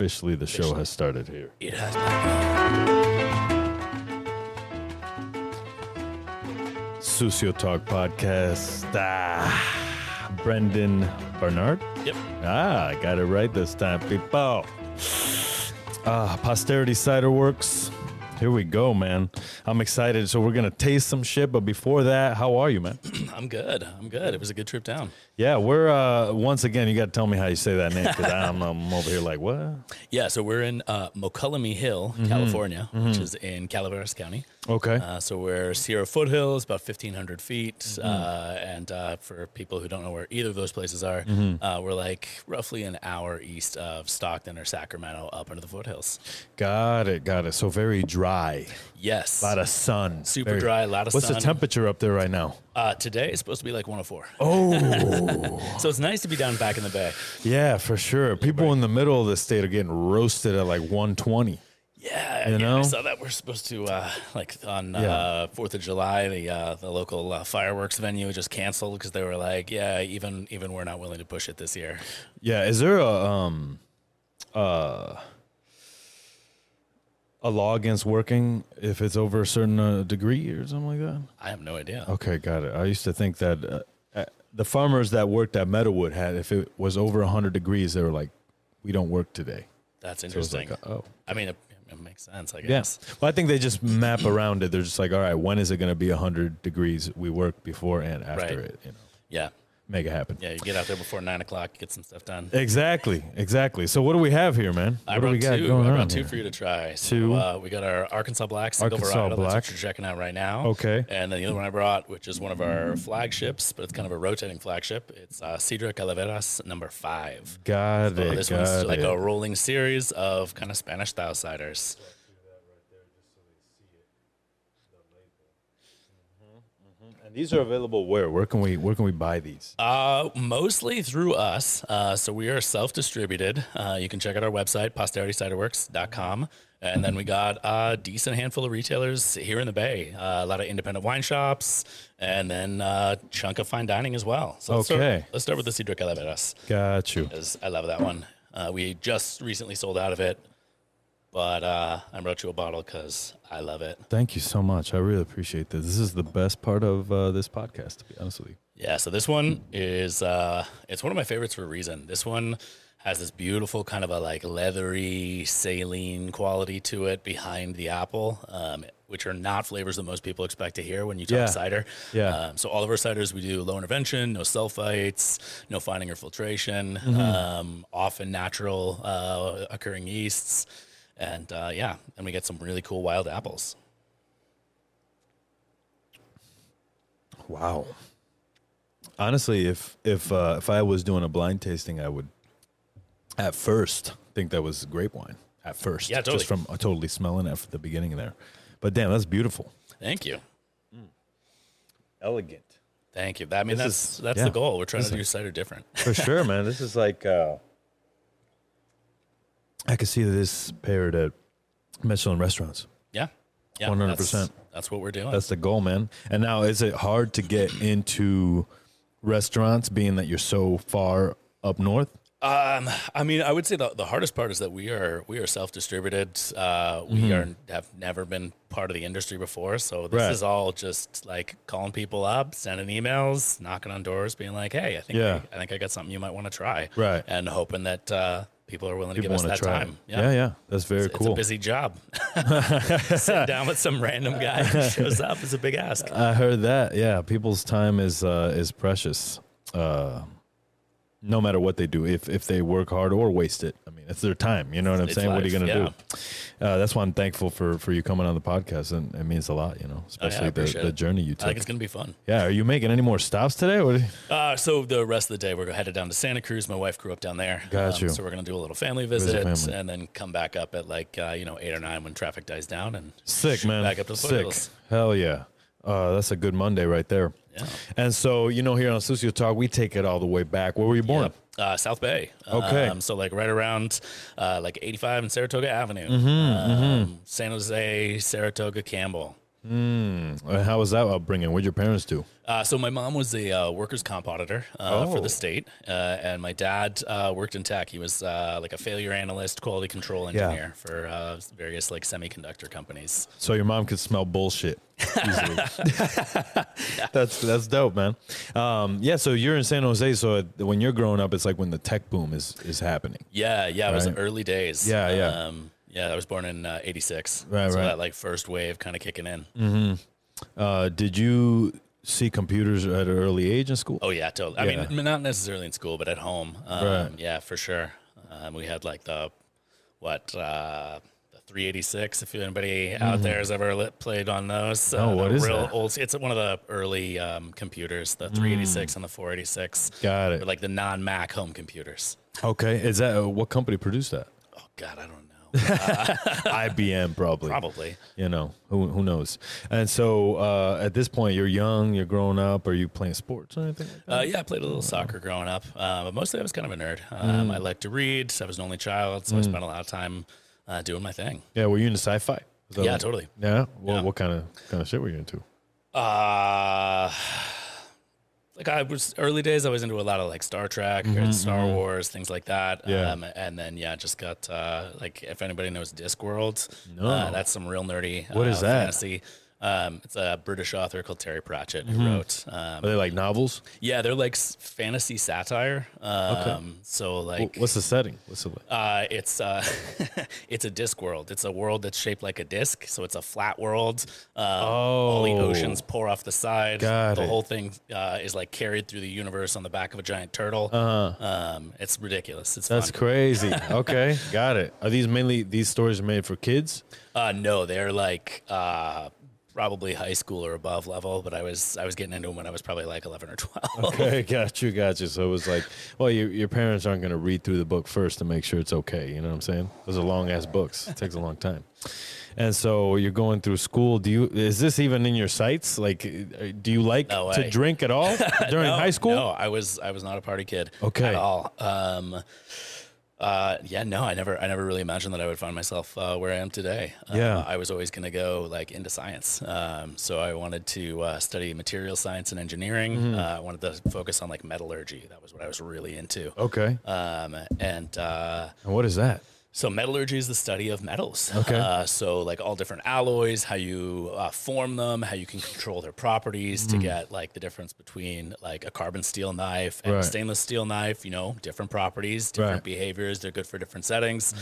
officially the show has started here. It has begun. Sucio Talk podcast. Brendan Barnard. Yep. I got it right this time, people. Posterity Ciderworks. Here we go, man. I'm excited. So we're going to taste some shit. But before that, how are you, man? I'm good. It was a good trip down. Yeah, we're, once again, you got to tell me how you say that name because I'm over here like, what? Yeah, so we're in Mokelumne Hill, California, which is in Calaveras County. Okay. So we're Sierra Foothills, about 1,500 feet. And for people who don't know where either of those places are, we're like roughly an hour east of Stockton or Sacramento up into the foothills. Got it. So very dry. Yes. A lot of sun. Super dry, a lot of sun. What's the temperature up there right now? Today is supposed to be like 104. Oh. So it's nice to be down back in the bay. Yeah, for sure. People in the middle of the state are getting roasted at like 120. Yeah, you know? I saw that we're supposed to, like on 4th of July, the local fireworks venue just canceled because they were like, yeah, even we're not willing to push it this year. Yeah, is there a law against working if it's over a certain degree or something like that? I have no idea. Okay, got it. I used to think that the farmers that worked at Meadowood had, if it was over 100 degrees, they were like, we don't work today. That's interesting. So like, I mean, it makes sense, I guess. Yeah. Well, I think they just map around it. They're just like, all right, when is it going to be 100 degrees? We work before and after it, you know. Yeah. Make it happen. Yeah, you get out there before 9 o'clock, get some stuff done. Exactly. So what do we have here, man? I What do we got two. going I on brought two here? for you to try. Two. So, we got our Arkansas Black single Arkansas varietal. Black. That's what you're checking out right now. Okay. And then the other one I brought, which is one of our flagships, but it's kind of a rotating flagship. It's Cider-Calaveras number 5. Got So it. this one's like a rolling series of kind of Spanish-style ciders. And these are available where? Where can we buy these? Mostly through us. So we are self-distributed. You can check out our website, posterityciderworks.com. And then we got a decent handful of retailers here in the Bay. A lot of independent wine shops, and then a chunk of fine dining as well. So let's start with the Cider-Calaveras. Got you. Because I love that one. We just recently sold out of it. But I brought you a bottle because I love it. Thank you so much. I really appreciate this. This is the best part of this podcast, to be honest with you. Yeah, so this one is, it's one of my favorites for a reason. This one has this beautiful kind of a like leathery, saline quality to it behind the apple, which are not flavors that most people expect to hear when you talk cider. Yeah. So all of our ciders, we do low intervention, no sulfites, no fining or filtration, often natural occurring yeasts. And and we get some really cool wild apples. Wow. Honestly, if I was doing a blind tasting, I would at first think that was grape wine. At first, yeah, totally. Just from totally smelling it at the beginning there. But damn, that's beautiful. Thank you. Elegant. Thank you. I mean, that's the goal. We're trying to do cider different. For sure, man. This is like. I could see this paired at Michelin Restaurants. Yeah. 100%. That's what we're doing. That's the goal, man. And now, is it hard to get into restaurants, being that you're so far up north? I mean, I would say the hardest part is that we are self-distributed. We have never been part of the industry before, so this is all just like calling people up, sending emails, knocking on doors, being like, "Hey, I think I got something you might want to try," right? And hoping that people are willing to give us that time. Yeah, that's very cool. It's a busy job. Sitting down with some random guy who shows up is a big ask. I heard that. Yeah, people's time is precious. No matter what they do, if they work hard or waste it, I mean, it's their time. You know what I'm saying? What are you going to do? That's why I'm thankful for you coming on the podcast, and it means a lot, you know, especially the journey you took. I think it's going to be fun. Yeah. Are you making any more stops today? So the rest of the day, we're headed down to Santa Cruz. My wife grew up down there. Got you. So we're going to do a little family visit and then come back up at like, 8 or 9 when traffic dies down and sick, man. Back up to the foothills. Hell yeah. That's a good Monday right there. Yeah. And so, here on Sucio Talk, we take it all the way back. Where were you born? South Bay. Okay. So like right around like 85 and Saratoga Avenue. San Jose, Saratoga, Campbell. How was that upbringing? What'd your parents do? So my mom was a workers' comp auditor for the state, and my dad worked in tech. He was like a failure analyst, quality control engineer for various like semiconductor companies. So your mom could smell bullshit easily. That's dope, man. So you're in San Jose. So when you're growing up, it's like when the tech boom is happening. Yeah, right? It was the early days. Yeah. I was born in '86. Right. That like first wave kind of kicking in. Mm-hmm. Did you see computers at an early age in school? Oh yeah, totally. I mean, not necessarily in school, but at home. Yeah, for sure. We had like the 386. If anybody out there has ever played on those, what is that? Old. It's one of the early computers, the 386 and the 486. Got it. They're like the non-Mac home computers. Okay, is that what company produced that? Oh God, I don't know. IBM probably. Probably. You know, who knows? And so at this point, you're young, you're growing up. Are you playing sports or anything like that? Yeah, I played a little soccer growing up, but mostly I was kind of a nerd. I liked to read. I was an only child, so I spent a lot of time doing my thing. Yeah, were you into sci-fi? Yeah, totally. Yeah? Well, what kind of shit were you into? Like early days, I was into a lot of like Star Trek, Star Wars, things like that. Yeah. And then just got like if anybody knows Discworld, No. that's some real nerdy. What is that? Fantasy. It's a British author called Terry Pratchett who wrote. Are they like novels? Yeah, they're like fantasy satire. Okay. So like, what's the setting? What's it like? It's it's a disc world. It's a world that's shaped like a disc, so it's a flat world. All the oceans pour off the side. The whole thing is like carried through the universe on the back of a giant turtle. It's ridiculous. That's crazy. Okay, got it. Are these stories are made for kids? No, they're like probably high school or above level, but I was getting into them when I was probably like 11 or 12. Okay, got you. So it was like, well, your parents aren't going to read through the book first to make sure it's okay. You know what I'm saying? Those are long ass books. It takes a long time. And so you're going through school. Is this even in your sights? Like, do you like to drink at all during high school? No, I was not a party kid at all. I never really imagined that I would find myself where I am today. I was always going to go like into science. So I wanted to study material science and engineering. I wanted to focus on like metallurgy. That was what I was really into. Okay. And what is that? So metallurgy is the study of metals. Okay. So like all different alloys, how you form them, how you can control their properties to get like the difference between like a carbon steel knife and a stainless steel knife, different properties, different behaviors. They're good for different settings,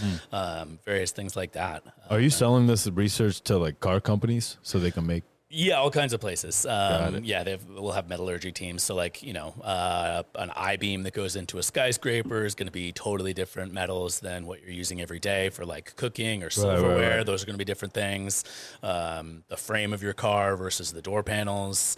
various things like that. Are you selling this research to like car companies so they can make? Yeah, all kinds of places. We'll have metallurgy teams. So like, an I-beam that goes into a skyscraper is going to be totally different metals than what you're using every day for like cooking or silverware. Right. Those are going to be different things. The frame of your car versus the door panels.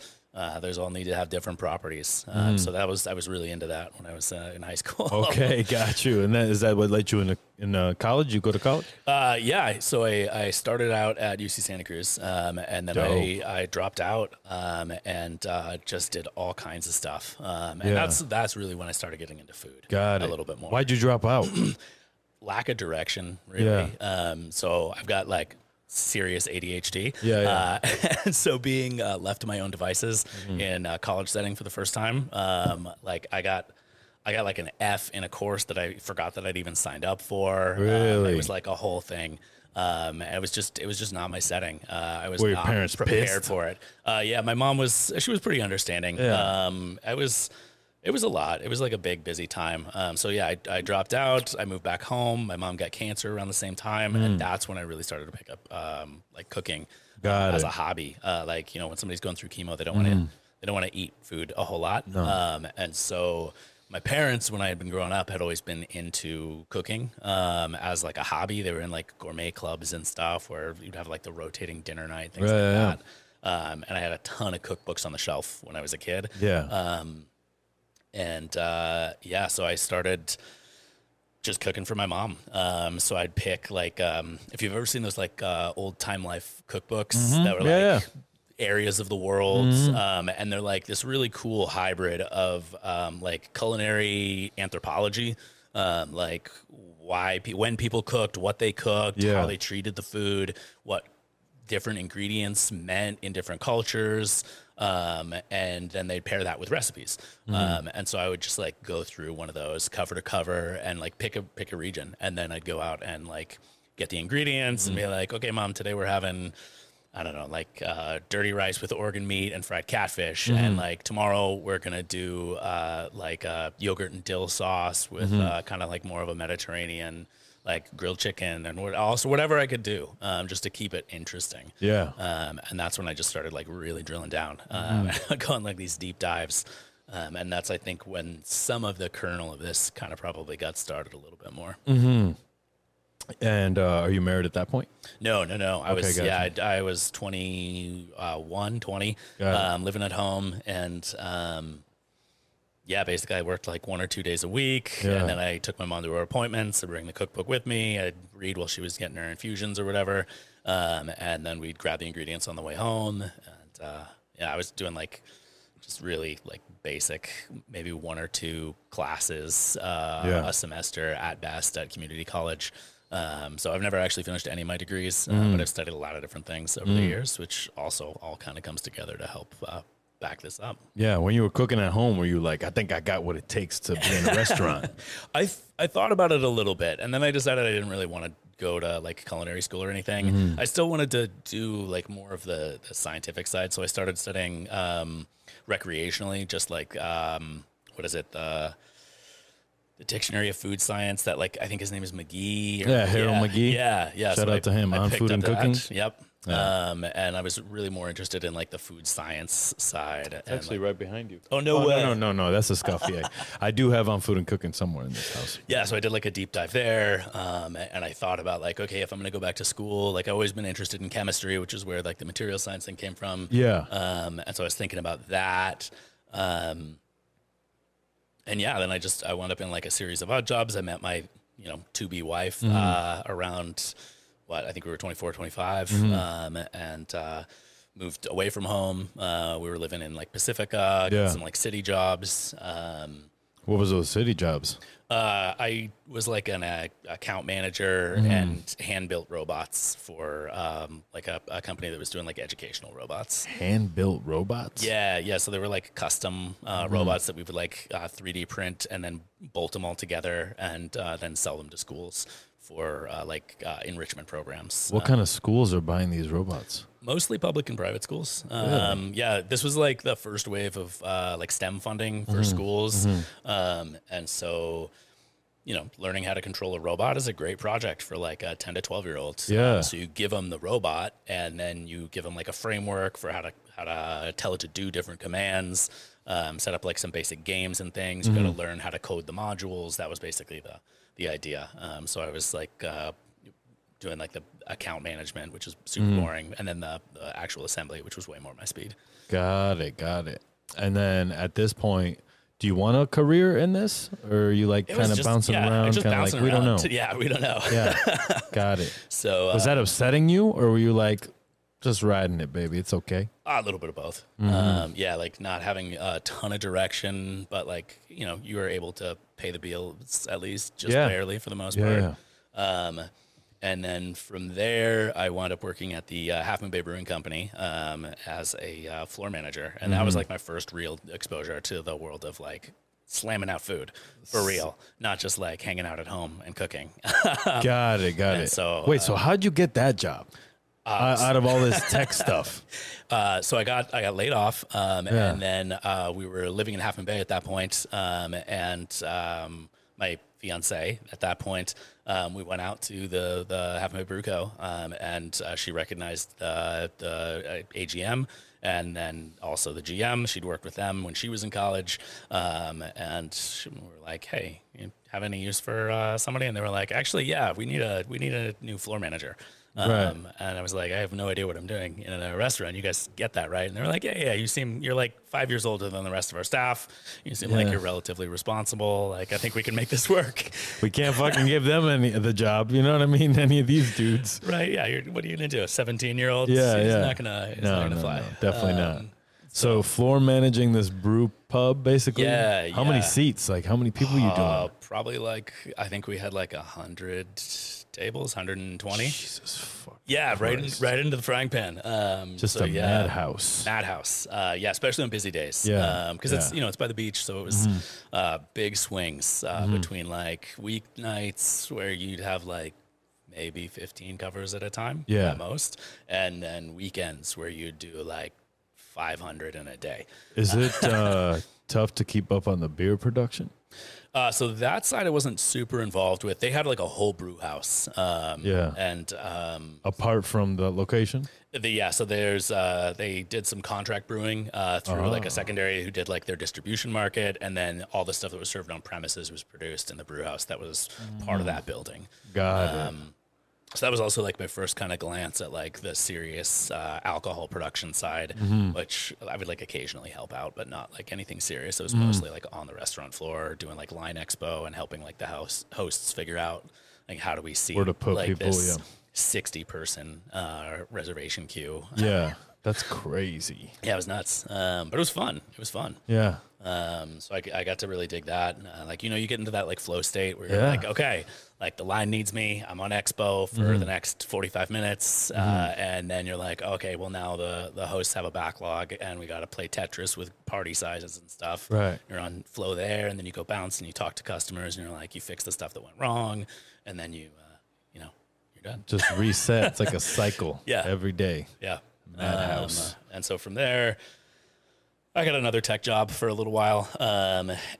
Those all need to have different properties. So I was really into that when I was in high school. Okay, got you. And is that what led you in college? You go to college? So I started out at UC Santa Cruz, and then I dropped out and just did all kinds of stuff. That's really when I started getting into food. Got it. A little bit more. Why'd you drop out? Lack of direction, really. Yeah. So I've got like serious ADHD. And so being left to my own devices in a college setting for the first time, like I got like an F in a course that I forgot that I'd even signed up for. Really? It was like a whole thing. It was just not my setting. I was Were your not parents prepared pissed? for it. My mom was pretty understanding. Yeah. It was a lot. It was like a big, busy time. I dropped out. I moved back home. My mom got cancer around the same time, and that's when I really started to pick up like cooking as a hobby. When somebody's going through chemo, they don't want to eat food a whole lot. No. And so my parents, when I had been growing up, had always been into cooking as like a hobby. They were in like gourmet clubs and stuff where you'd have like the rotating dinner night, things like that. And I had a ton of cookbooks on the shelf when I was a kid. Yeah. So I started just cooking for my mom. So I'd pick like, if you've ever seen those like old Time Life cookbooks that were areas of the world. And they're like this really cool hybrid of like culinary anthropology, like when people cooked, what they cooked, how they treated the food, what different ingredients meant in different cultures. And then they'd pair that with recipes. And so I would just like go through one of those cover to cover and like pick a region. And then I'd go out and like get the ingredients and be like, okay, Mom, today we're having, I don't know, like dirty rice with organ meat and fried catfish. And like tomorrow we're going to do like yogurt and dill sauce with kind of like more of a Mediterranean like grilled chicken and also whatever I could do just to keep it interesting. Yeah. And that's when I just started like really drilling down, going like these deep dives. And that's, I think, when some of the kernel of this kind of probably got started a little bit more. And are you married at that point? No. I was, gotcha. I was 21, 20, living at home. And basically I worked like 1 or 2 days a week. And then I took my mom to her appointments. I'd bring the cookbook with me. I'd read while she was getting her infusions or whatever. And then we'd grab the ingredients on the way home. And I was doing like just really like basic, maybe 1 or 2 classes a semester at best at community college. So I've never actually finished any of my degrees, but I've studied a lot of different things over the years, which also all kind of comes together to help back this up. Yeah, when you were cooking at home, were you like, I think I got what it takes to be in a restaurant? I thought about it a little bit, and then I decided I didn't really want to go to like culinary school or anything. I still wanted to do like more of the scientific side, so I started studying recreationally, just like what is it, the Dictionary of Food Science, that like I think his name is McGee. Harold McGee. Yeah. Shout out to him on Food and Cooking. Yep. Yeah. And I was really more interested in like the food science side. It's actually right behind you. Oh, no way. No. That's a Scuffier. I do have on Food and Cooking somewhere in this house. Yeah. So I did like a deep dive there. And I thought about like, okay, if I'm going to go back to school, like I've always been interested in chemistry, which is where like the material science thing came from. Yeah. And so I was thinking about that. And then I wound up in like a series of odd jobs. I met my, to-be wife around I think we were 24, 25, and moved away from home. We were living in like Pacifica, some like city jobs. What was those city jobs? I was like an account manager and hand-built robots for like a company that was doing like educational robots. Hand-built robots? Yeah. So they were like custom robots that we would like 3D print and then bolt them all together and then sell them to schools for enrichment programs. What kind of schools are buying these robots? Mostly public and private schools. Really? This was like the first wave of like STEM funding for schools. And so, learning how to control a robot is a great project for like a 10 to 12-year-olds. Yeah. So you give them the robot and then you give them like a framework for how to tell it to do different commands, set up like some basic games and things. You got to learn how to code the modules. That was basically the idea. So I was like doing like the account management, which is super boring, and then the actual assembly, which was way more my speed. Got it. And then at this point, do you want a career in this, or are you like kind of bouncing around? Kind of like, we don't know. Yeah, we don't know. Yeah, got it. So was that upsetting you, or were you like, just riding it, baby, it's okay? A little bit of both. Like not having a ton of direction, but like, you were able to pay the bills at least just barely for the most part. Yeah. And then from there, I wound up working at the Half Moon Bay Brewing Company as a floor manager. And that was like my first real exposure to the world of like slamming out food for real, not just like hanging out at home and cooking. Got it. So, wait, so how'd you get that job? Out of all this tech stuff. So I got laid off, and then we were living in Half Moon Bay at that point, and my fiance at that point, we went out to the Half Moon Bay Brew Co, and she recognized the AGM and then also the GM. She'd worked with them when she was in college, and we were like, "Hey, you have any use for somebody?" And they were like, "Actually, yeah, we need a new floor manager." And I was like, I have no idea what I'm doing in a restaurant. You guys get that, right? And they were like, yeah, you're like 5 years older than the rest of our staff. You seem like you're relatively responsible. Like, I think we can make this work. We can't fucking give them the job. You know what I mean? Any of these dudes. Right. Yeah. What are you going to do? A 17-year-old? Yeah. It's not going to fly. No, definitely not. So floor managing this brew pub, basically? Yeah. How many seats? Like, how many people are you doing? Probably like, I think we had like 100 tables, 120. Jesus Yeah, Christ. right into the frying pan. Just a madhouse. Madhouse. Yeah, especially on busy days. Yeah. Because it's it's by the beach, so it was big swings between like weeknights where you'd have like maybe 15 covers at a time at most, and then weekends where you'd do like 500 in a day. Is it tough to keep up on the beer production? So that side I wasn't super involved with. They had like a whole brew house. And apart from the location? So there's they did some contract brewing through like a secondary who did like their distribution market, and then all the stuff that was served on premises was produced in the brew house that was part of that building. Got it. So that was also like my first kind of glance at like the serious alcohol production side, which I would like occasionally help out, but not like anything serious. It was mostly like on the restaurant floor doing like line expo and helping like the hosts figure out like how do we see where to put like people, this 60-person reservation queue. Yeah, that's crazy. Yeah, it was nuts, but it was fun. It was fun. Yeah. So I got to really dig that. Like, you get into that like flow state where you're like, okay, like the line needs me. I'm on expo for the next 45 minutes. And then you're like, okay, well now the hosts have a backlog and we got to play Tetris with party sizes and stuff. Right. You're on flow there, and then you go bounce and you talk to customers and you're like, you fix the stuff that went wrong. And then you're done. Just reset. It's like a cycle. Yeah. Every day. Yeah. Madhouse. And so from there, I got another tech job for a little while,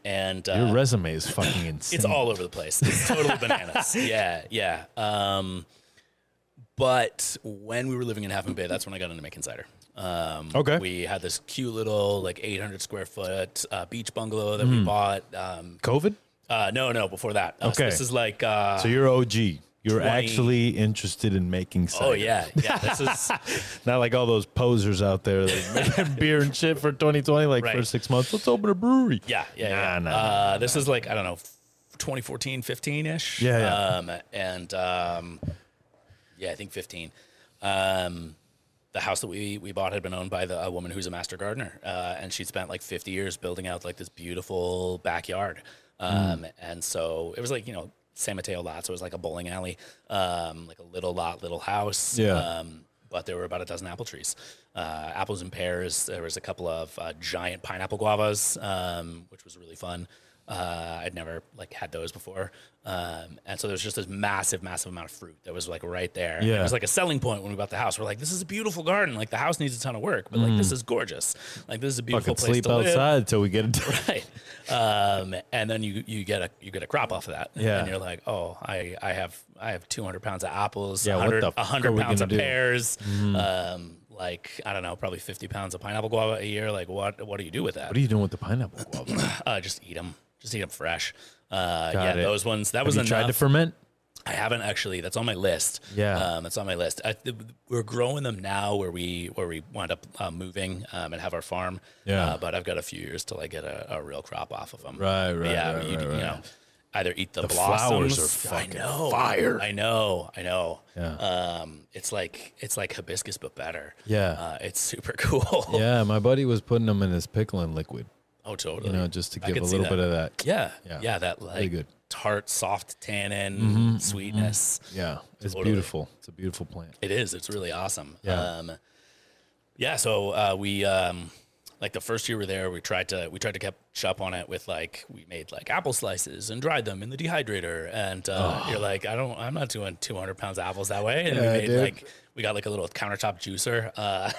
and your resume is fucking insane. It's all over the place. It's totally bananas. Yeah. But when we were living in Half Moon Bay, that's when I got into making cider. Okay. We had this cute little like 800 square foot beach bungalow that we bought. COVID? No, before that. Okay. So this is like. So you're OG. You're actually interested in making cider. Oh, yeah. This is not like all those posers out there that making beer and shit for 2020, like for 6 months. Let's open a brewery. Yeah. This is like, I don't know, 2014, 15-ish. Yeah. I think 15. The house that we bought had been owned by a woman who's a master gardener. And she'd spent like 50 years building out like this beautiful backyard. And so it was like, San Mateo lot, so it was like a bowling alley, like a little lot, little house. Yeah. But there were about a dozen apple trees, apples and pears. There was a couple of giant pineapple guavas, which was really fun. I'd never like had those before. And so there was just this massive amount of fruit that was like right there. Yeah. It was like a selling point when we bought the house. We're like, this is a beautiful garden. Like the house needs a ton of work, but like this is gorgeous. Like this is a beautiful place sleep to live. outside until we get it done. Right. And then you get a crop off of that. Yeah. And you're like, oh, I have 200 pounds of apples, Yeah, 100 pounds of do? pears, like, I don't know, probably 50 pounds of pineapple guava a year. Like what do you do with that? What are you doing with the pineapple guava? Just eat them. Just eat them fresh. Got it. Those ones. That Have was you enough. tried to ferment? I haven't actually. That's on my list. Yeah. That's on my list. We're growing them now where we wind up moving and have our farm. Yeah. But I've got a few years till I get a real crop off of them. Right. Either eat the flowers blossoms. are fucking fire. I know. Yeah. It's like hibiscus but better. Yeah. It's super cool. Yeah, my buddy was putting them in his pickling liquid. Oh, totally. Just to give a little bit of that. Yeah. That like really good. tart, soft tannin, sweetness. Yeah, it's Totally. beautiful. It's a beautiful plant. It is. It's really awesome. Yeah. So we like the first year we were there, we tried to catch up on it with like we made like apple slices and dried them in the dehydrator, and you're like, I'm not doing 200 pounds of apples that way, and we made we got like a little countertop juicer.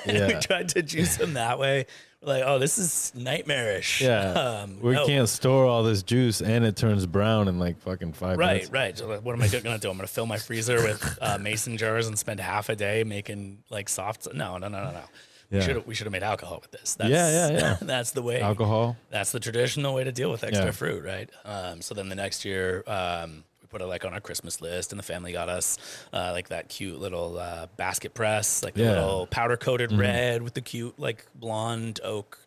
And we tried to juice them that way. We're like, oh, this is nightmarish. Yeah, we can't store all this juice, and it turns brown in like fucking 5 minutes. Right. So like, what am I going to do? I'm going to fill my freezer with mason jars and spend half a day making like soft. No. Yeah. We should have made alcohol with this. Yeah. That's the way. Alcohol. That's the traditional way to deal with extra fruit, right? So then the next year, we put it like on our Christmas list, and the family got us like that cute little basket press, like the little powder coated red with the cute like blonde oak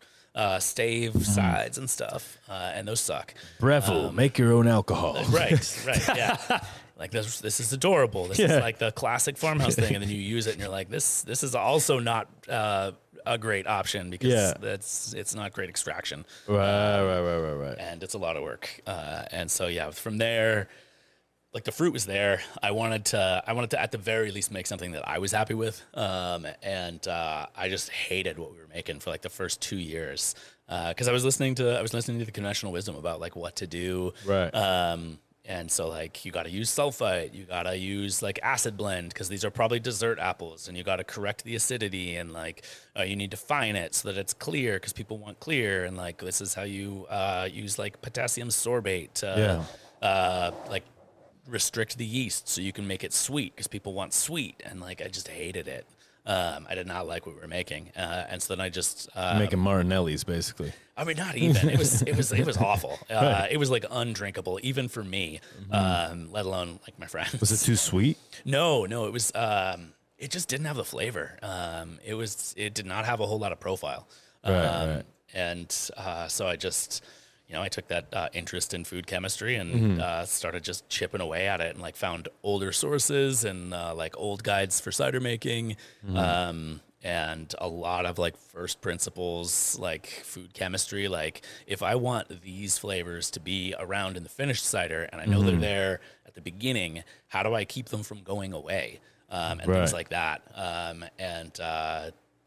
stave sides and stuff, and those suck. Breville, make your own alcohol. Right, yeah. Like this is adorable. This is like the classic farmhouse thing, and then you use it, and you're like, this is also not a great option because it's not great extraction. Right. And it's a lot of work. And so from there, the fruit was there. I wanted to at the very least make something that I was happy with. And I just hated what we were making for like the first 2 years. Cause I was listening to the conventional wisdom about like what to do. Right. And so like you got to use sulfite, you got to use like acid blend because these are probably dessert apples, and you got to correct the acidity, and like you need to fine it so that it's clear because people want clear, and like this is how you use like potassium sorbate to like restrict the yeast so you can make it sweet because people want sweet, and like I just hated it. I did not like what we were making, and so then I just making Martinelli's basically. I mean, not even. It was awful. Right. It was like undrinkable, even for me, let alone like my friends. Was it too sweet? No. It was. It just didn't have the flavor. It did not have a whole lot of profile. Right. And so I just, I took that interest in food chemistry and started just chipping away at it, and like found older sources and like old guides for cider making. And a lot of like first principles, like food chemistry. Like if I want these flavors to be around in the finished cider, and I know they're there at the beginning, how do I keep them from going away? And things like that.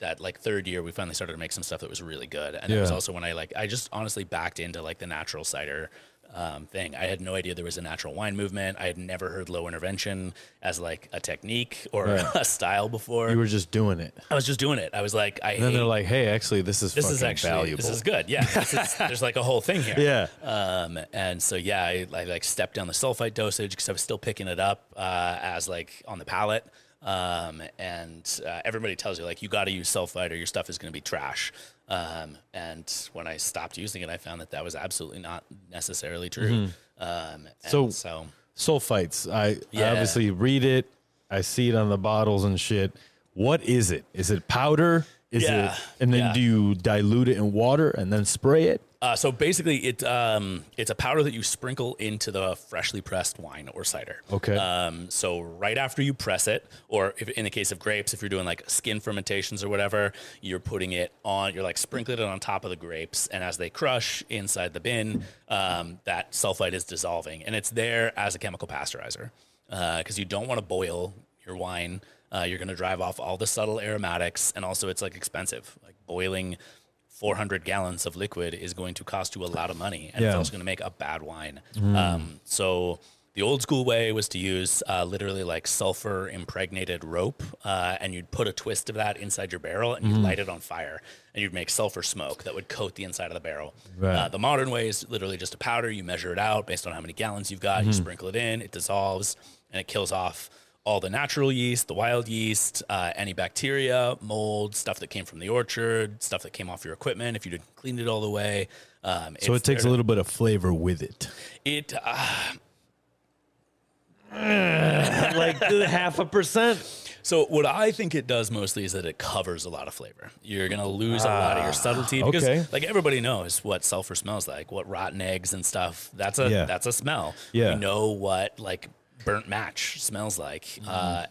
That like third year, we finally started to make some stuff that was really good. And it was also when I just honestly backed into like the natural cider thing. I had no idea there was a natural wine movement. I had never heard low intervention as like a technique or a style before. You were just doing it. I was just doing it. I was like, and then they're like, hey, actually, this is actually valuable. This is good. Yeah. There's like a whole thing here. Yeah. And so, I like stepped down the sulfite dosage because I was still picking it up as like on the palate. And everybody tells you like, you got to use sulfite or your stuff is going to be trash. And when I stopped using it, I found that was absolutely not necessarily true. So sulfites, I obviously read it. I see it on the bottles and shit. What is it? Is it powder? Is it? And then do you dilute it in water and then spray it? So basically, it's a powder that you sprinkle into the freshly pressed wine or cider. Okay. So right after you press it, or if in the case of grapes, if you're doing like skin fermentations or whatever, you're putting it on, you're like sprinkling it on top of the grapes, and as they crush inside the bin, that sulfite is dissolving, and it's there as a chemical pasteurizer because you don't want to boil your wine. You're going to drive off all the subtle aromatics, and also it's like expensive. Like boiling 400 gallons of liquid is going to cost you a lot of money, and it's also going to make a bad wine. So the old school way was to use literally like sulfur impregnated rope, and you'd put a twist of that inside your barrel, and you'd light it on fire, and you'd make sulfur smoke that would coat the inside of the barrel. Right. The modern way is literally just a powder. You measure it out based on how many gallons you've got. You sprinkle it in, it dissolves, and it kills off all the natural yeast, the wild yeast, any bacteria, mold, stuff that came from the orchard, stuff that came off your equipment if you didn't clean it all the way. So it takes a little bit of flavor with it. It like 0.5%. So what I think it does mostly is that it covers a lot of flavor. You're going to lose a lot of your subtlety because like everybody knows what sulfur smells like, what rotten eggs and stuff. That's a smell. Yeah. We know what like burnt match smells like. I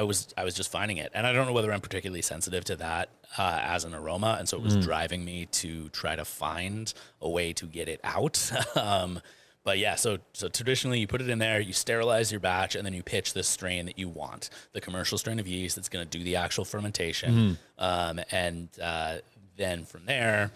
was just finding it, and I don't know whether I'm particularly sensitive to that as an aroma, and so it was driving me to try to find a way to get it out. But yeah, so traditionally you put it in there, you sterilize your batch, and then you pitch this strain that you want, the commercial strain of yeast that's going to do the actual fermentation. And then from there,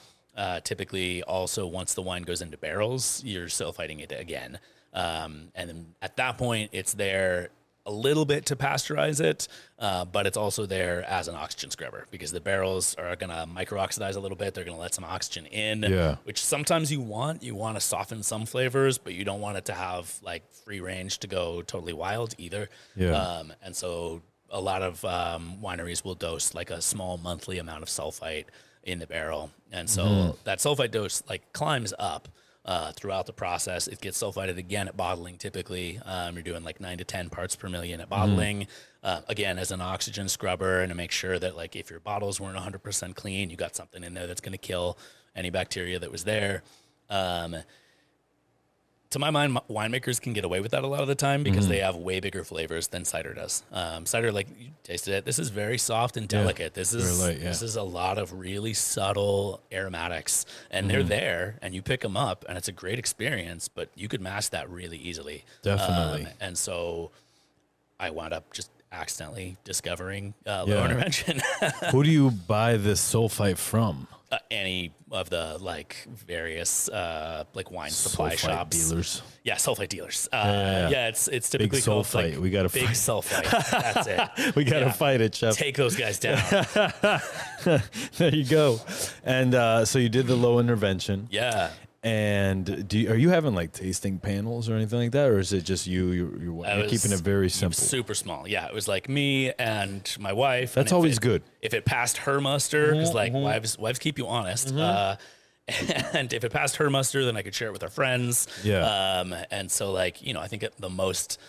typically also once the wine goes into barrels, you're sulfiting it again. And then at that point, it's there a little bit to pasteurize it, but it's also there as an oxygen scrubber because the barrels are going to micro-oxidize a little bit. They're going to let some oxygen in, which sometimes you want. You want to soften some flavors, but you don't want it to have like free range to go totally wild either. And so a lot of wineries will dose like a small monthly amount of sulfite in the barrel. And so that sulfite dose like climbs up throughout the process. It gets sulfited again at bottling typically. You're doing like 9 to 10 parts per million at bottling, again, as an oxygen scrubber, and to make sure that like if your bottles weren't 100% clean, you got something in there that's going to kill any bacteria that was there. to my mind, winemakers can get away with that a lot of the time because they have way bigger flavors than cider does. Cider, like you tasted it, this is very soft and delicate. This is light, this is a lot of really subtle aromatics, and they're there, and you pick them up, and it's a great experience. But you could mask that really easily. Definitely. And so I wound up just accidentally discovering low intervention. Who do you buy this sulfite from? Any of the like various like wine supply shops, dealers. Yeah, sulfite dealers. It's typically big called sulfite. Like, we got to big sulfite. That's it. We got to fight it, chef. Take those guys down. There you go. And so you did the low intervention. Yeah. And are you having like tasting panels or anything like that, or is it just you're keeping it very simple? Super small. Yeah, it was like me and my wife. That's always good. If it passed her muster, because like wives keep you honest. And if it passed her muster, then I could share it with our friends. Yeah. And so like, you know, I think at the most,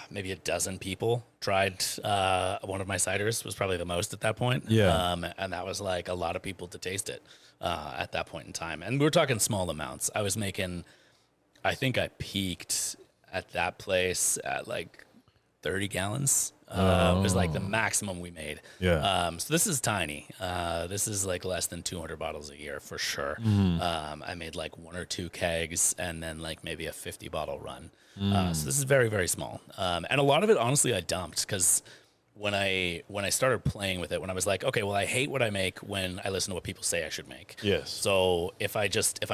maybe a dozen people tried one of my ciders was probably the most at that point. Yeah. And that was like a lot of people to taste it at that point in time. And we're talking small amounts. I was making, I think I peaked at that place at like 30 gallons. It was like the maximum we made. Yeah. So this is tiny. This is like less than 200 bottles a year for sure. I made like 1 or 2 kegs and then like maybe a 50 bottle run. So this is very, very small. And a lot of it, honestly, I dumped because when I started playing with it, when I was like, okay, well, I hate what I make when I listen to what people say I should make. Yes. So if I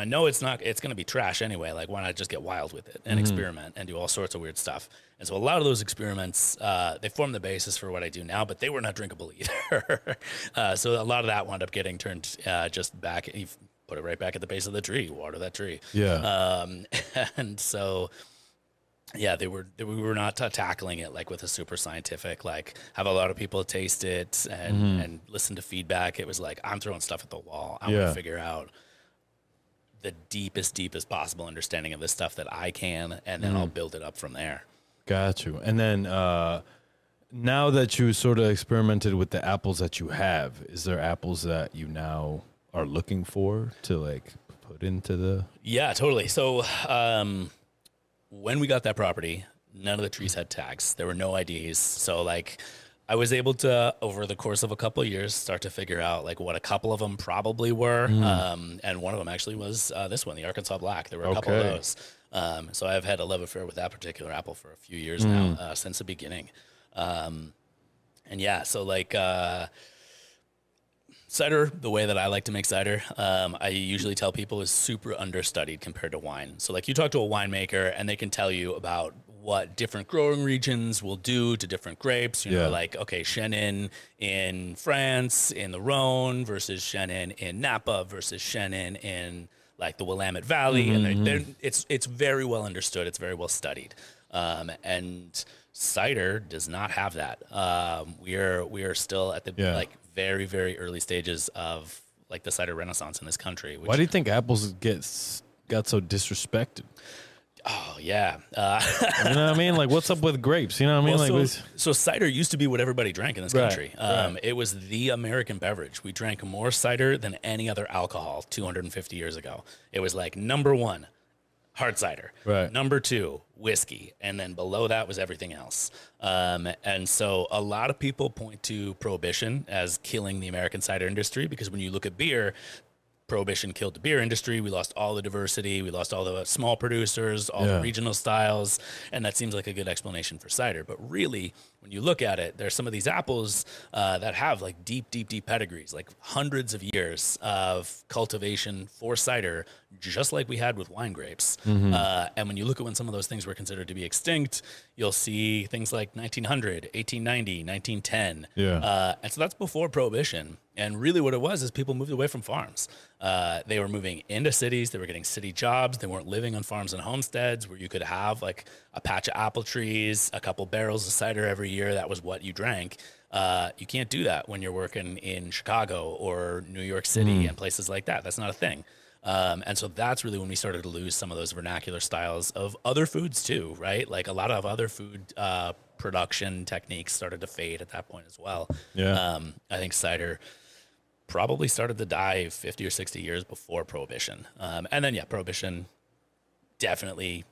know it's going to be trash anyway, like why not just get wild with it and experiment and do all sorts of weird stuff. And so a lot of those experiments, they form the basis for what I do now, but they were not drinkable either. So a lot of that wound up getting turned just back. You put it right back at the base of the tree, water that tree. Yeah. And so, yeah, we were not tackling it like with a super scientific, like have a lot of people taste it and listen to feedback. It was like, I'm throwing stuff at the wall. I want to figure out the deepest possible understanding of this stuff that I can, and then I'll build it up from there. Got you. And then now that you sort of experimented with the apples that you have, is there apples that you now are looking for to like put into the... Yeah, totally. So when we got that property, none of the trees had tags. There were no IDs. So like I was able to, over the course of a couple of years, start to figure out like what a couple of them probably were. And one of them actually was this one, the Arkansas Black. There were a couple of those. So I've had a love affair with that particular apple for a few years now, since the beginning. And yeah, so like cider, the way that I like to make cider, I usually tell people is super understudied compared to wine. So like you talk to a winemaker and they can tell you about what different growing regions will do to different grapes. You know, like, okay, Chenin in France, in the Rhone versus Chenin in Napa versus Chenin in like the Willamette Valley. And it's very well understood. It's very well studied. And cider does not have that. We are still at the like very, very early stages of like the cider renaissance in this country. Why do you think apples got so disrespected? Oh yeah. You know what I mean? Like what's up with grapes? You know what I mean? So cider used to be what everybody drank in this country. It was the American beverage. We drank more cider than any other alcohol 250 years ago. It was like number 1, hard cider. Right. Number 2, whiskey. And then below that was everything else. And so a lot of people point to Prohibition as killing the American cider industry because when you look at beer, Prohibition killed the beer industry. We lost all the diversity. We lost all the small producers, all the regional styles. And that seems like a good explanation for cider. But really, when you look at it, there's some of these apples that have like deep pedigrees, like hundreds of years of cultivation for cider, just like we had with wine grapes. And when you look at when some of those things were considered to be extinct, you'll see things like 1900, 1890, 1910. And so that's before Prohibition. And really what it was is people moved away from farms. They were moving into cities. They were getting city jobs. They weren't living on farms and homesteads where you could have like a patch of apple trees, a couple barrels of cider every year. That was what you drank. You can't do that when you're working in Chicago or New York City and places like that. That's not a thing. And so that's really when we started to lose some of those vernacular styles of other foods too, right? Like a lot of other food production techniques started to fade at that point as well. I think cider probably started to die 50 or 60 years before Prohibition. And then, Prohibition definitely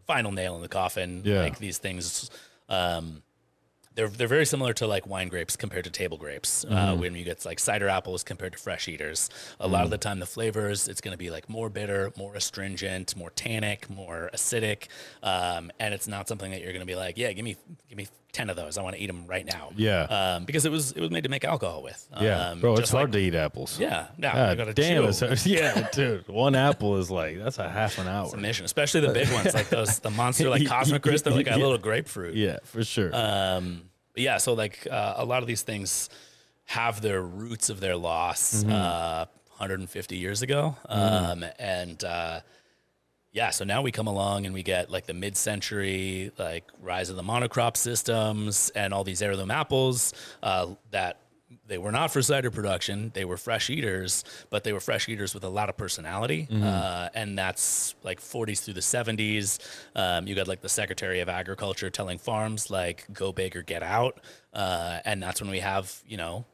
final nail in the coffin. Yeah. Like these things, they're very similar to like wine grapes compared to table grapes. When you get like cider apples compared to fresh eaters, a lot of the time the flavors, it's going to be like more bitter, more astringent, more tannic, more acidic, and it's not something that you're going to be like, yeah, give me 10 of those. I want to eat them right now. Yeah. Because it was made to make alcohol with. Yeah, bro, it's hard to eat apples. Yeah, no, God you gotta damn chew. it. Yeah, dude. One apple is like, that's a half an hour. It's a mission, especially the big ones, like the monster, like Cosmic Crisp, they're like a little grapefruit. Yeah, for sure. Yeah, so like a lot of these things have their roots of their loss 150 years ago. Yeah, so now we come along and we get like the mid-century, like rise of the monocrop systems and all these heirloom apples that they were not for cider production. They were fresh eaters, but they were fresh eaters with a lot of personality. And that's like 40s through the 70s. You got like the Secretary of Agriculture telling farms like, go big or get out. And that's when we have, you know,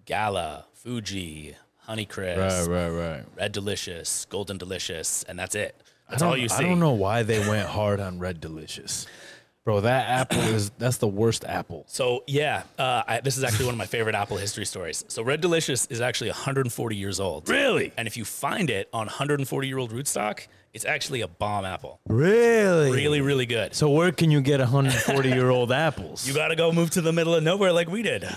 Gala, Fuji, Honeycrisp, Right. Red Delicious, Golden Delicious, and that's it. That's all you see. I don't know why they went hard on Red Delicious. Bro, that apple that's the worst apple. So, yeah, this is actually one of my favorite apple history stories. So, Red Delicious is actually 140 years old. Really? And if you find it on 140-year-old rootstock, it's actually a bomb apple. Really? Really, really good. So where can you get 140-year-old apples? You got to go move to the middle of nowhere like we did.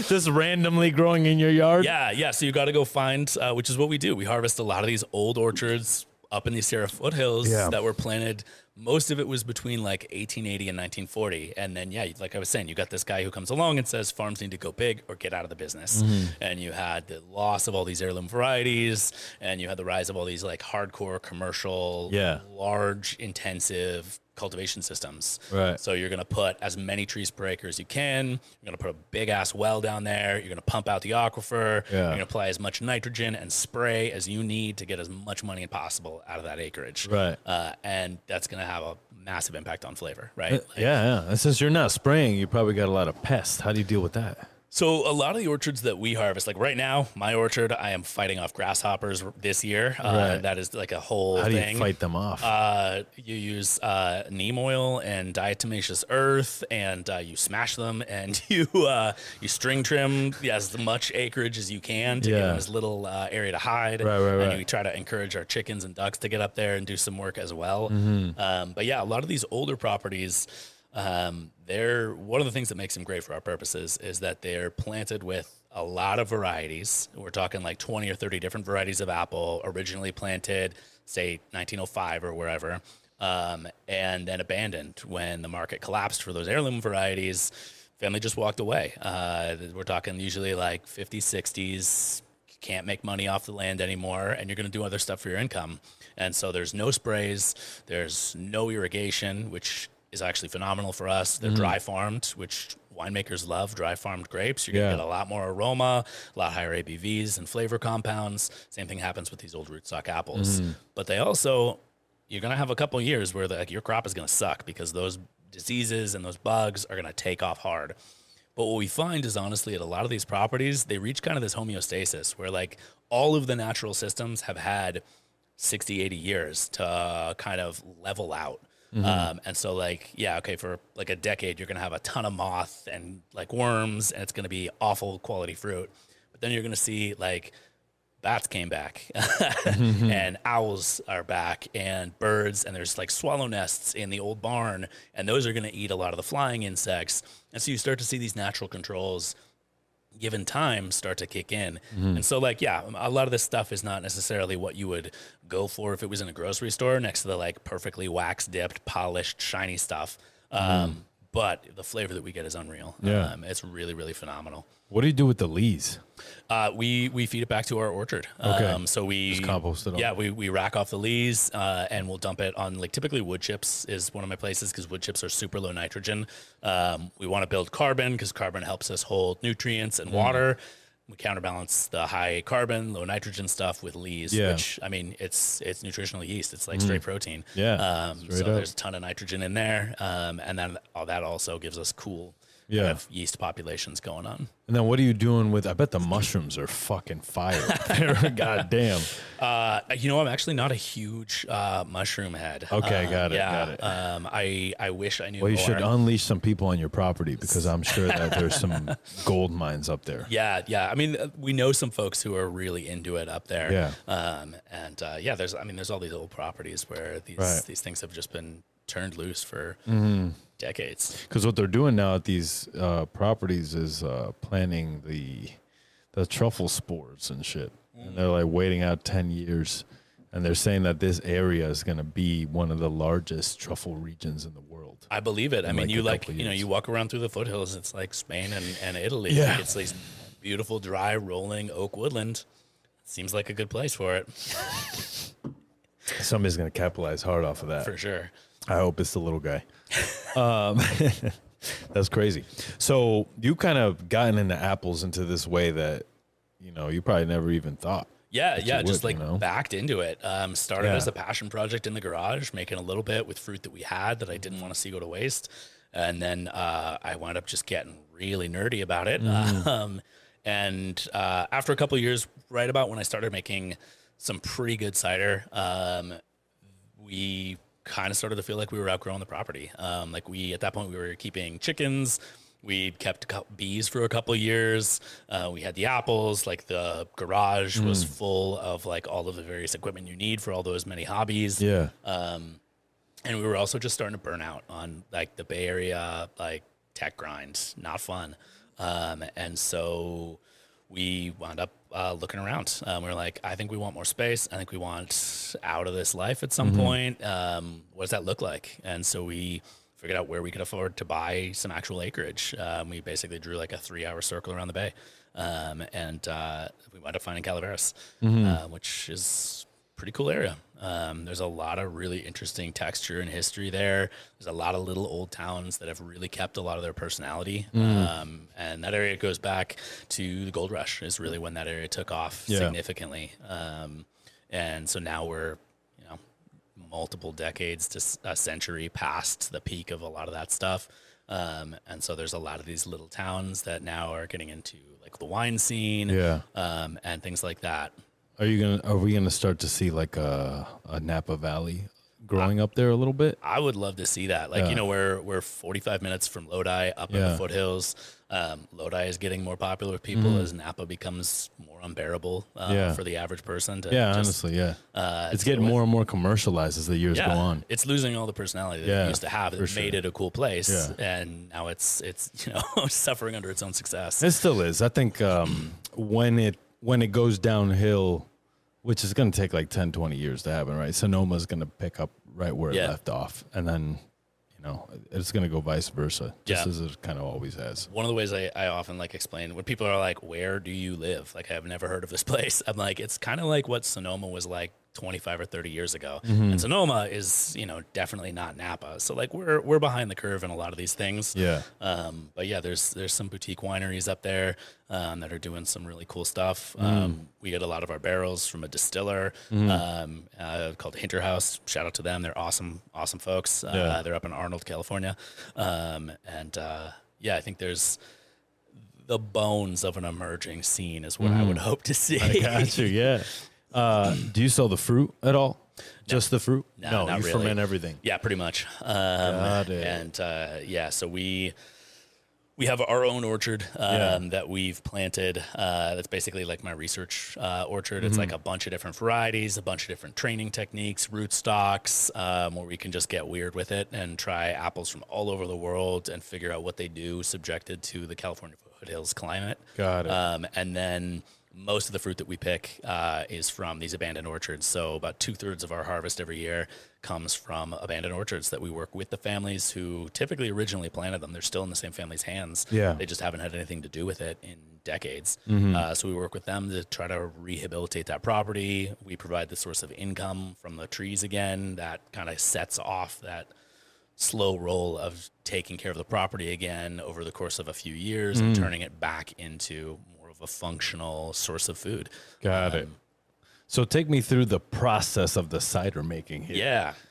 Just randomly growing in your yard? Yeah. So you got to go find, which is what we do. We harvest a lot of these old orchards up in the Sierra foothills that were planted. Most of it was between like 1880 and 1940. And then, yeah, like I was saying, you got this guy who comes along and says farms need to go big or get out of the business. And you had the loss of all these heirloom varieties, and you had the rise of all these like hardcore commercial, large, intensive cultivation systems. Right. So you're going to put as many trees per acre as you can. You're going to put a big ass well down there. You're going to pump out the aquifer. You're going to apply as much nitrogen and spray as you need to get as much money as possible out of that acreage. Right. And that's going to have a massive impact on flavor, right? Like, yeah. And since you're not spraying, you probably got a lot of pests. How do you deal with that? So a lot of the orchards that we harvest, like right now, my orchard, I am fighting off grasshoppers this year. That is like a whole thing. How do you fight them off? You use neem oil and diatomaceous earth, and you smash them, and you string trim as much acreage as you can to give them as little area to hide. Right. And we try to encourage our chickens and ducks to get up there and do some work as well. But yeah, a lot of these older properties, they're one of the things that makes them great for our purposes is that they're planted with a lot of varieties. We're talking like 20 or 30 different varieties of apple, originally planted, say 1905 or wherever, and then abandoned when the market collapsed for those heirloom varieties. Family just walked away. We're talking usually like 50s, 60s. You can't make money off the land anymore, and you're going to do other stuff for your income. And so there's no sprays, there's no irrigation, which is actually phenomenal for us. They're dry farmed, which winemakers love, dry farmed grapes. You're going to get a lot more aroma, a lot higher ABVs and flavor compounds. Same thing happens with these old rootstock apples. But they also, you're going to have a couple of years where your crop is going to suck because those diseases and those bugs are going to take off hard. But what we find is honestly at a lot of these properties, they reach kind of this homeostasis where like all of the natural systems have had 60, 80 years to kind of level out. And so like, for like a decade, you're going to have a ton of moth and like worms, and it's going to be awful quality fruit. But then you're going to see like bats came back and owls are back and birds, and there's like swallow nests in the old barn, and those are going to eat a lot of the flying insects. And so you start to see these natural controls given time start to kick in. And so like, a lot of this stuff is not necessarily what you would go for if it was in a grocery store next to the like perfectly wax dipped, polished, shiny stuff. But the flavor that we get is unreal. It's really, really phenomenal. What do you do with the lees? We feed it back to our orchard. So we just compost it. Yeah, we rack off the lees and we'll dump it on like typically wood chips is one of my places because wood chips are super low nitrogen. We want to build carbon because carbon helps us hold nutrients and water. We counterbalance the high carbon, low nitrogen stuff with lees, which I mean it's nutritional yeast. It's like straight protein. So there's a ton of nitrogen in there, and then all that also gives us cool kind of yeast populations going on. And then what are you doing with, I bet the mushrooms are fucking fire up there. God damn. I'm actually not a huge mushroom head. Okay, got it. I wish I knew Well, you more. should unleash some people on your property because I'm sure that there's some gold mines up there. Yeah. I mean, we know some folks who are really into it up there. Yeah. There's all these old properties where these things have just been turned loose for decades. Because what they're doing now at these properties is planting the truffle spores and shit. And they're like waiting out 10 years. And they're saying that this area is going to be one of the largest truffle regions in the world. I believe it. I mean, you walk around through the foothills, it's like Spain and Italy. Yeah. Like it's like beautiful, dry, rolling oak woodland. Seems like a good place for it. Somebody's going to capitalize hard off of that. For sure. I hope it's the little guy. That's crazy. So you kind of gotten into apples into this way that, you probably never even thought. Yeah, just backed into it. Started as a passion project in the garage, making a little bit with fruit that we had that I didn't want to see go to waste. And then I wound up just getting really nerdy about it. And after a couple of years, right about when I started making some pretty good cider, we kind of started to feel like we were outgrowing the property. At that point we were keeping chickens. We kept bees for a couple of years. We had the apples, like the garage was full of like all of the various equipment you need for all those many hobbies. Yeah. And we were also just starting to burn out on like the Bay Area, like tech grind, not fun. And so we wound up looking around. We were like, I think we want more space. I think we want out of this life at some point. What does that look like? And so we figured out where we could afford to buy some actual acreage. We basically drew like a 3-hour circle around the bay. And we wound up finding Calaveras, which is a pretty cool area. There's a lot of really interesting texture and history there. There's a lot of little old towns that have really kept a lot of their personality. And that area goes back to the gold rush is really when that area took off significantly. And so now we're, multiple decades to a century past the peak of a lot of that stuff. And so there's a lot of these little towns that now are getting into like the wine scene, and things like that. Are we gonna start to see like a Napa Valley growing up there a little bit? I would love to see that. Like, we're 45 minutes from Lodi up in the foothills. Lodi is getting more popular with people as Napa becomes more unbearable for the average person. Honestly, it's getting more and more commercialized as the years go on. It's losing all the personality that it used to have. It made it a cool place, and now it's suffering under its own success. It still is. I think when it goes downhill, which is going to take like 10, 20 years to happen, right? Sonoma's going to pick up right where it left off, and then it's going to go vice versa, just as it kind of always has. One of the ways I often like explain when people are like, where do you live? Like, I've never heard of this place. I'm like, it's kind of like what Sonoma was like 25 or 30 years ago. And Sonoma is, definitely not Napa. So like we're behind the curve in a lot of these things. Yeah. But yeah, there's some boutique wineries up there that are doing some really cool stuff. We get a lot of our barrels from a distiller called Hinter House. Shout out to them. They're awesome folks. They're up in Arnold, California. I think there's the bones of an emerging scene is what I would hope to see. I got you. Yeah. Do you sell the fruit at all? No. Just the fruit? No, not you really. ferment everything. Yeah, pretty much. Got it. And so we have our own orchard that we've planted. That's basically like my research orchard. It's like a bunch of different varieties, a bunch of different training techniques, rootstocks, where we can just get weird with it and try apples from all over the world and figure out what they do subjected to the California foothills climate. Got it. And then most of the fruit that we pick is from these abandoned orchards. So about 2/3 of our harvest every year comes from abandoned orchards that we work with the families who typically originally planted them. They're still in the same family's hands. Yeah. They just haven't had anything to do with it in decades. So we work with them to try to rehabilitate that property. We provide the source of income from the trees again that kind of sets off that slow roll of taking care of the property again over the course of a few years and turning it back into a functional source of food. Got it. So take me through the process of the cider making here.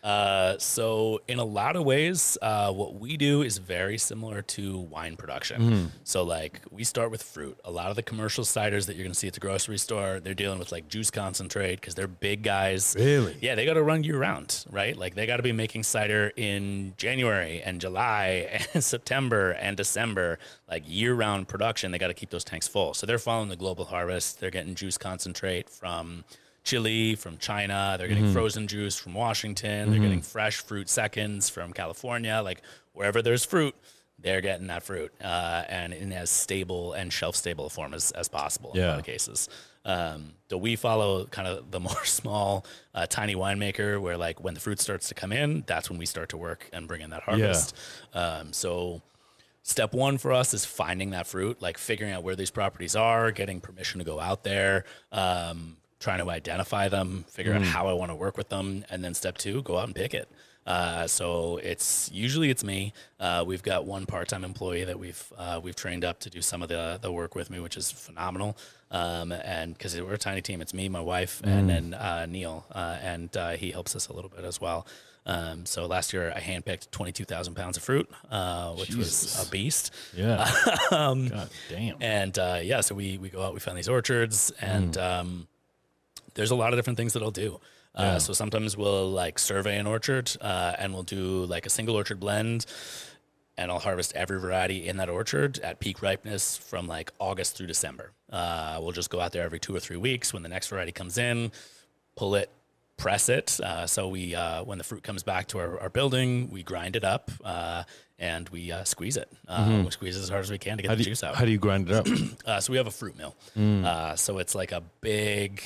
Yeah. So in a lot of ways, what we do is very similar to wine production. So like we start with fruit. A lot of the commercial ciders that you're going to see at the grocery store, they're dealing with like juice concentrate because they're big guys. Really? Yeah, they got to run year round, right? Like they got to be making cider in January and July and September and December, like year round production. They got to keep those tanks full. So they're following the global harvest. They're getting juice concentrate from Chile, from China. They're getting frozen juice from Washington. They're getting fresh fruit seconds from California. Like wherever there's fruit, they're getting that fruit and in as stable and shelf stable a form as possible in a lot of cases. So we follow kind of the more small, tiny winemaker where like when the fruit starts to come in, that's when we start to work and bring in that harvest. So step one for us is finding that fruit, like figuring out where these properties are, getting permission to go out there, trying to identify them, figure out how I want to work with them. And then step two, go out and pick it. So it's usually me. We've got one part-time employee that we've trained up to do some of the work with me, which is phenomenal. And because we're a tiny team, it's me, my wife, and then Neil, and he helps us a little bit as well. So last year I handpicked 22,000 pounds of fruit, which was a beast. Yeah. God damn. And yeah, so we go out, we find these orchards, and there's a lot of different things that I'll do. So sometimes we'll like survey an orchard and we'll do like a single orchard blend, and I'll harvest every variety in that orchard at peak ripeness from like August through December. We'll just go out there every 2 or 3 weeks when the next variety comes in, pull it, press it. So we, when the fruit comes back to our building, we grind it up and we squeeze it. We squeeze it as hard as we can to get the juice out. How do you grind it up? So we have a fruit mill. So it's like a big,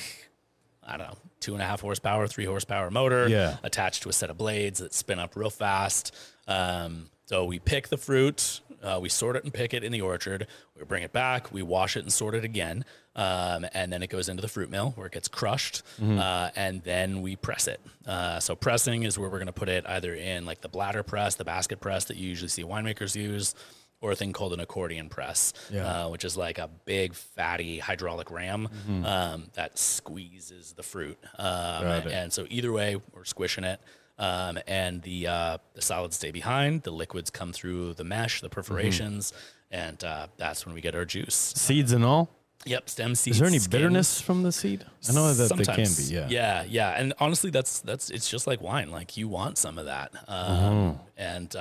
I don't know, 2.5 horsepower, 3 horsepower motor attached to a set of blades that spin up real fast. So we pick the fruit, we sort it and pick it in the orchard. We bring it back, we wash it and sort it again. And then it goes into the fruit mill where it gets crushed. And then we press it. So pressing is where we're going to put it either in like the bladder press, the basket press that you usually see winemakers use, or a thing called an accordion press, which is like a big fatty hydraulic ram that squeezes the fruit. And so either way, we're squishing it. And the solids stay behind, the liquids come through the mesh, the perforations, and that's when we get our juice. Seeds and all? Yep, stem seeds. Is there any skins. bitterness from the seed? I know that Sometimes. they can be, Yeah. And honestly, that's it's just like wine. Like you want some of that. And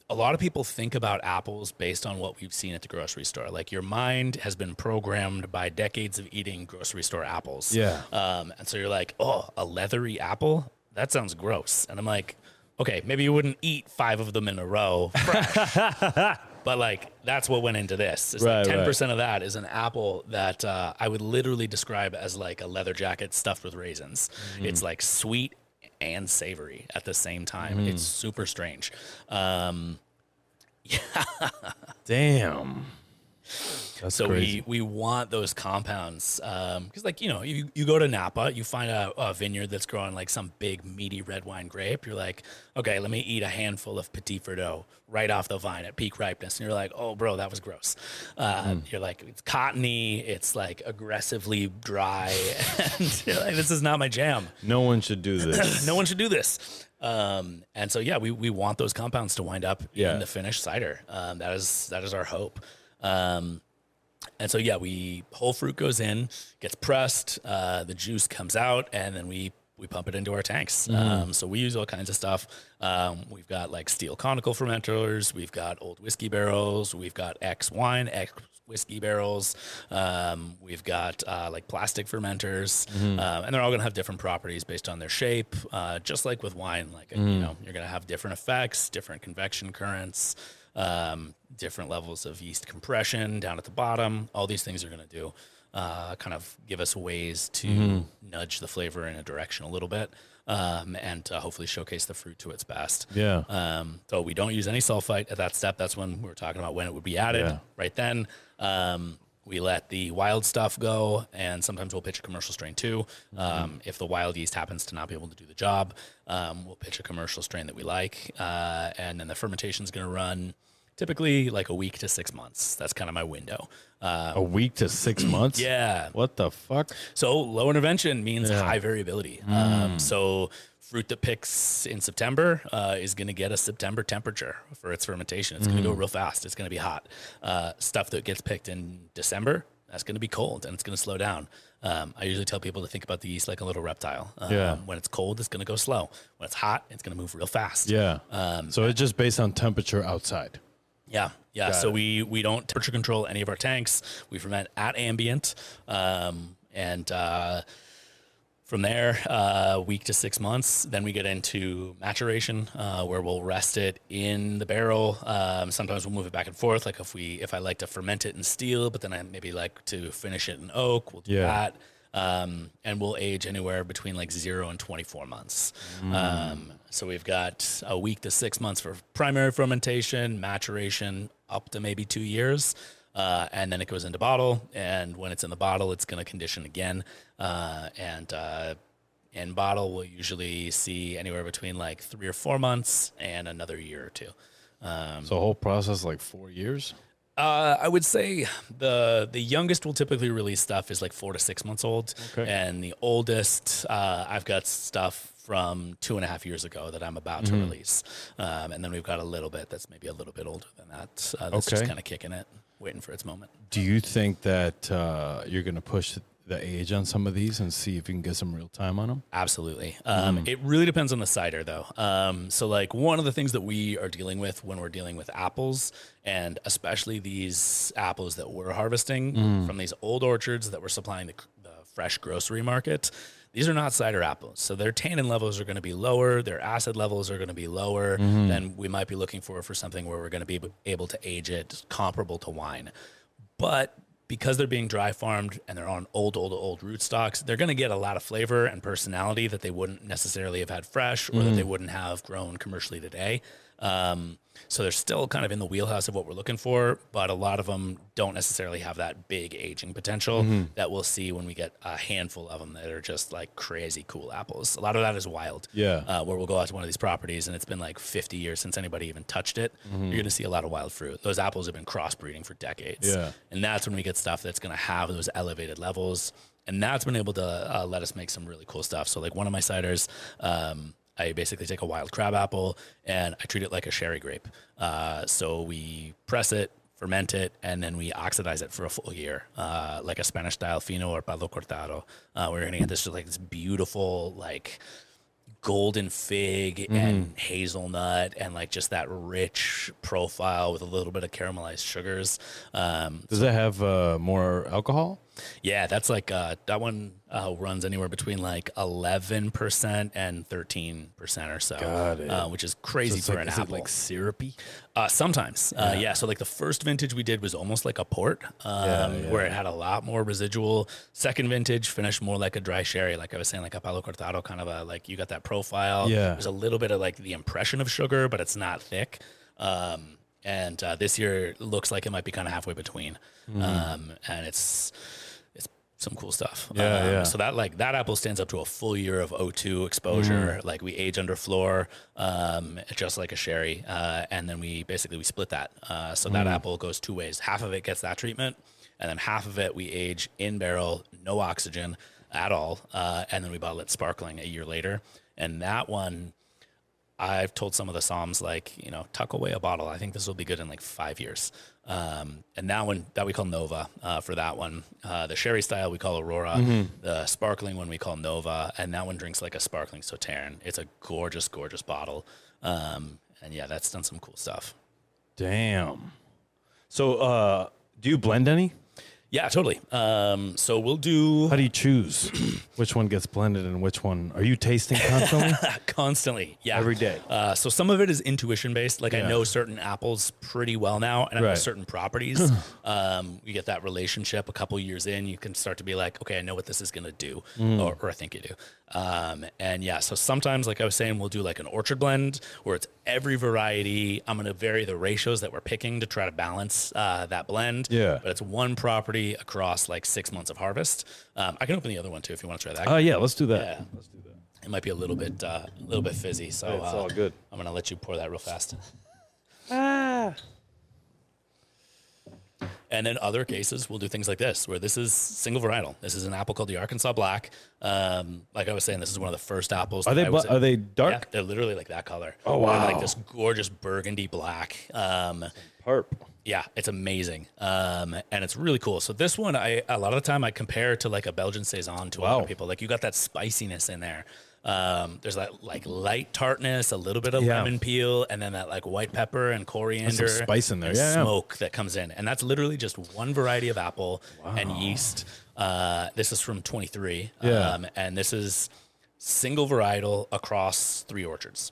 a lot of people think about apples based on what we've seen at the grocery store. Like your mind has been programmed by decades of eating grocery store apples. Yeah. And so you're like, oh, a leathery apple? That sounds gross. And I'm like, okay, maybe you wouldn't eat 5 of them in a row fresh. But like, that's what went into this. It's like 10% of that is an apple that I would literally describe as like a leather jacket stuffed with raisins. It's like sweet and savory at the same time. It's super strange. Damn. That's so crazy. we want those compounds because like, you know, you go to Napa, you find a vineyard that's growing like some big meaty red wine grape. You're like, okay, let me eat a handful of Petit Verdot right off the vine at peak ripeness. And you're like, oh, bro, that was gross. You're like, it's cottony. It's like aggressively dry. And you're like, this is not my jam. No one should do this. No one should do this. And so, yeah, we want those compounds to wind up in the finished cider. That is our hope. And so, yeah, whole fruit goes in, gets pressed, the juice comes out, and then we pump it into our tanks. So we use all kinds of stuff. We've got like steel conical fermenters. We've got old whiskey barrels. We've got X wine, X whiskey barrels. We've got like plastic fermenters, and they're all going to have different properties based on their shape. Just like with wine, like, you know, you're going to have different effects, different convection currents, different levels of yeast compression down at the bottom. All these things are going to do kind of give us ways to nudge the flavor in a direction a little bit, and hopefully showcase the fruit to its best. So we don't use any sulfite at that step. That's when we were talking about when it would be added. Right then, we let the wild stuff go, and sometimes we'll pitch a commercial strain too. If the wild yeast happens to not be able to do the job, we'll pitch a commercial strain that we like, and then the fermentation is going to run typically like a week to 6 months. That's kind of my window. A week to 6 months? Yeah. What the fuck? So low intervention means high variability. So fruit that picks in September is going to get a September temperature for its fermentation. It's going to go real fast. It's going to be hot. Stuff that gets picked in December, that's going to be cold and it's going to slow down. I usually tell people to think about the yeast like a little reptile. When it's cold, it's going to go slow. When it's hot, it's going to move real fast. Yeah. So it's just based on temperature outside. Yeah. So we don't temperature control any of our tanks. We ferment at ambient. From there, week to 6 months, then we get into maturation, where we'll rest it in the barrel. Sometimes we'll move it back and forth. Like if I like to ferment it in steel, but then I maybe like to finish it in oak, we'll do that. And we'll age anywhere between like 0 and 24 months. So we've got a week to 6 months for primary fermentation, maturation up to maybe 2 years. And then it goes into bottle, and when it's in the bottle, it's going to condition again. In bottle, we'll usually see anywhere between like 3 or 4 months and another year or two. So the whole process like 4 years? I would say the youngest we'll typically release stuff is like 4 to 6 months old. Okay. And the oldest, I've got stuff from 2.5 years ago that I'm about to release. And then we've got a little bit that's maybe a little bit older than that. That's just kind of kicking it, waiting for its moment. Do you think that you're going to push the age on some of these and see if you can get some real time on them? Absolutely. It really depends on the cider, though. So like one of the things that we are dealing with when we're dealing with apples, and especially these apples that we're harvesting from these old orchards that we're supplying the fresh grocery market, these are not cider apples. So their tannin levels are going to be lower. Their acid levels are going to be lower than we might be looking for something where we're going to be able to age it comparable to wine. But because they're being dry farmed and they're on old rootstocks, they're going to get a lot of flavor and personality that they wouldn't necessarily have had fresh or that they wouldn't have grown commercially today. So they're still kind of in the wheelhouse of what we're looking for, but a lot of them don't necessarily have that big aging potential that we'll see when we get a handful of them that are just like crazy cool apples. A lot of that is wild. Where we'll go out to one of these properties and it's been like 50 years since anybody even touched it. You're going to see a lot of wild fruit. Those apples have been crossbreeding for decades. And that's when we get stuff that's going to have those elevated levels. And that's been able to let us make some really cool stuff. So like one of my ciders, I basically take a wild crab apple and I treat it like a sherry grape. So we press it, ferment it, and then we oxidize it for a full year, like a Spanish style fino or palo cortado. We're going to get this just like this beautiful, like golden fig and hazelnut and like just that rich profile with a little bit of caramelized sugars. Does it have more alcohol? Yeah, that's like that one runs anywhere between like 11% and 13% or so. Got it. Which is crazy for an apple. Is it like syrupy? Sometimes. Yeah. So like the first vintage we did was almost like a port, where it had a lot more residual. Second vintage finished more like a dry sherry, like I was saying, like a palo cortado, kind of a like you got that profile. Yeah. There's a little bit of like the impression of sugar, but it's not thick. And this year it looks like it might be kind of halfway between. And it's some cool stuff. So that apple stands up to a full year of O2 exposure. Like we age under floor, just like a sherry. And then we split that. So that apple goes two ways. Half of it gets that treatment, and then half of it we age in barrel, no oxygen at all. And then we bottle it sparkling a year later. And that one, I've told some of the somms, like, tuck away a bottle. I think this will be good in like 5 years. And that one that we call Nova, for that one, the sherry style we call Aurora, the sparkling one we call Nova, and that one drinks like a sparkling Sauterne. It's a gorgeous, gorgeous bottle. And yeah, that's done some cool stuff. Damn. So, do you blend any? Yeah, totally. So we'll do... How do you choose which one gets blended and which one? Are you tasting constantly? Constantly, yeah. Every day? So some of it is intuition-based. Like I know certain apples pretty well now, and I know certain properties. You get that relationship a couple years in, you can start to be like, okay, I know what this is going to do, or I think you do. And yeah, so sometimes, like I was saying, we'll do like an orchard blend where it's every variety. I'm going to vary the ratios that we're picking to try to balance that blend. Yeah. But it's one property across like 6 months of harvest. I can open the other one too if you want to try that. Oh yeah, let's do that. Yeah. Let's do that. It might be a little bit fizzy, so it's all good. I'm going to let you pour that real fast. And then other cases, we'll do things like this, where this is single varietal. This is an apple called the Arkansas Black. Like I was saying, this is one of the first apples. Are they dark? Yeah, they're literally like that color. Oh, wow. They're like this gorgeous burgundy black. Perp. Yeah, it's amazing. And it's really cool. So this one, a lot of the time I compare to like a Belgian Saison to a lot of people. Like you got that spiciness in there. There's that like light tartness, a little bit of lemon peel, and then that like white pepper and coriander, some spice in there, and smoke that comes in. And that's literally just one variety of apple and yeast. This is from 23. And this is single varietal across 3 orchards.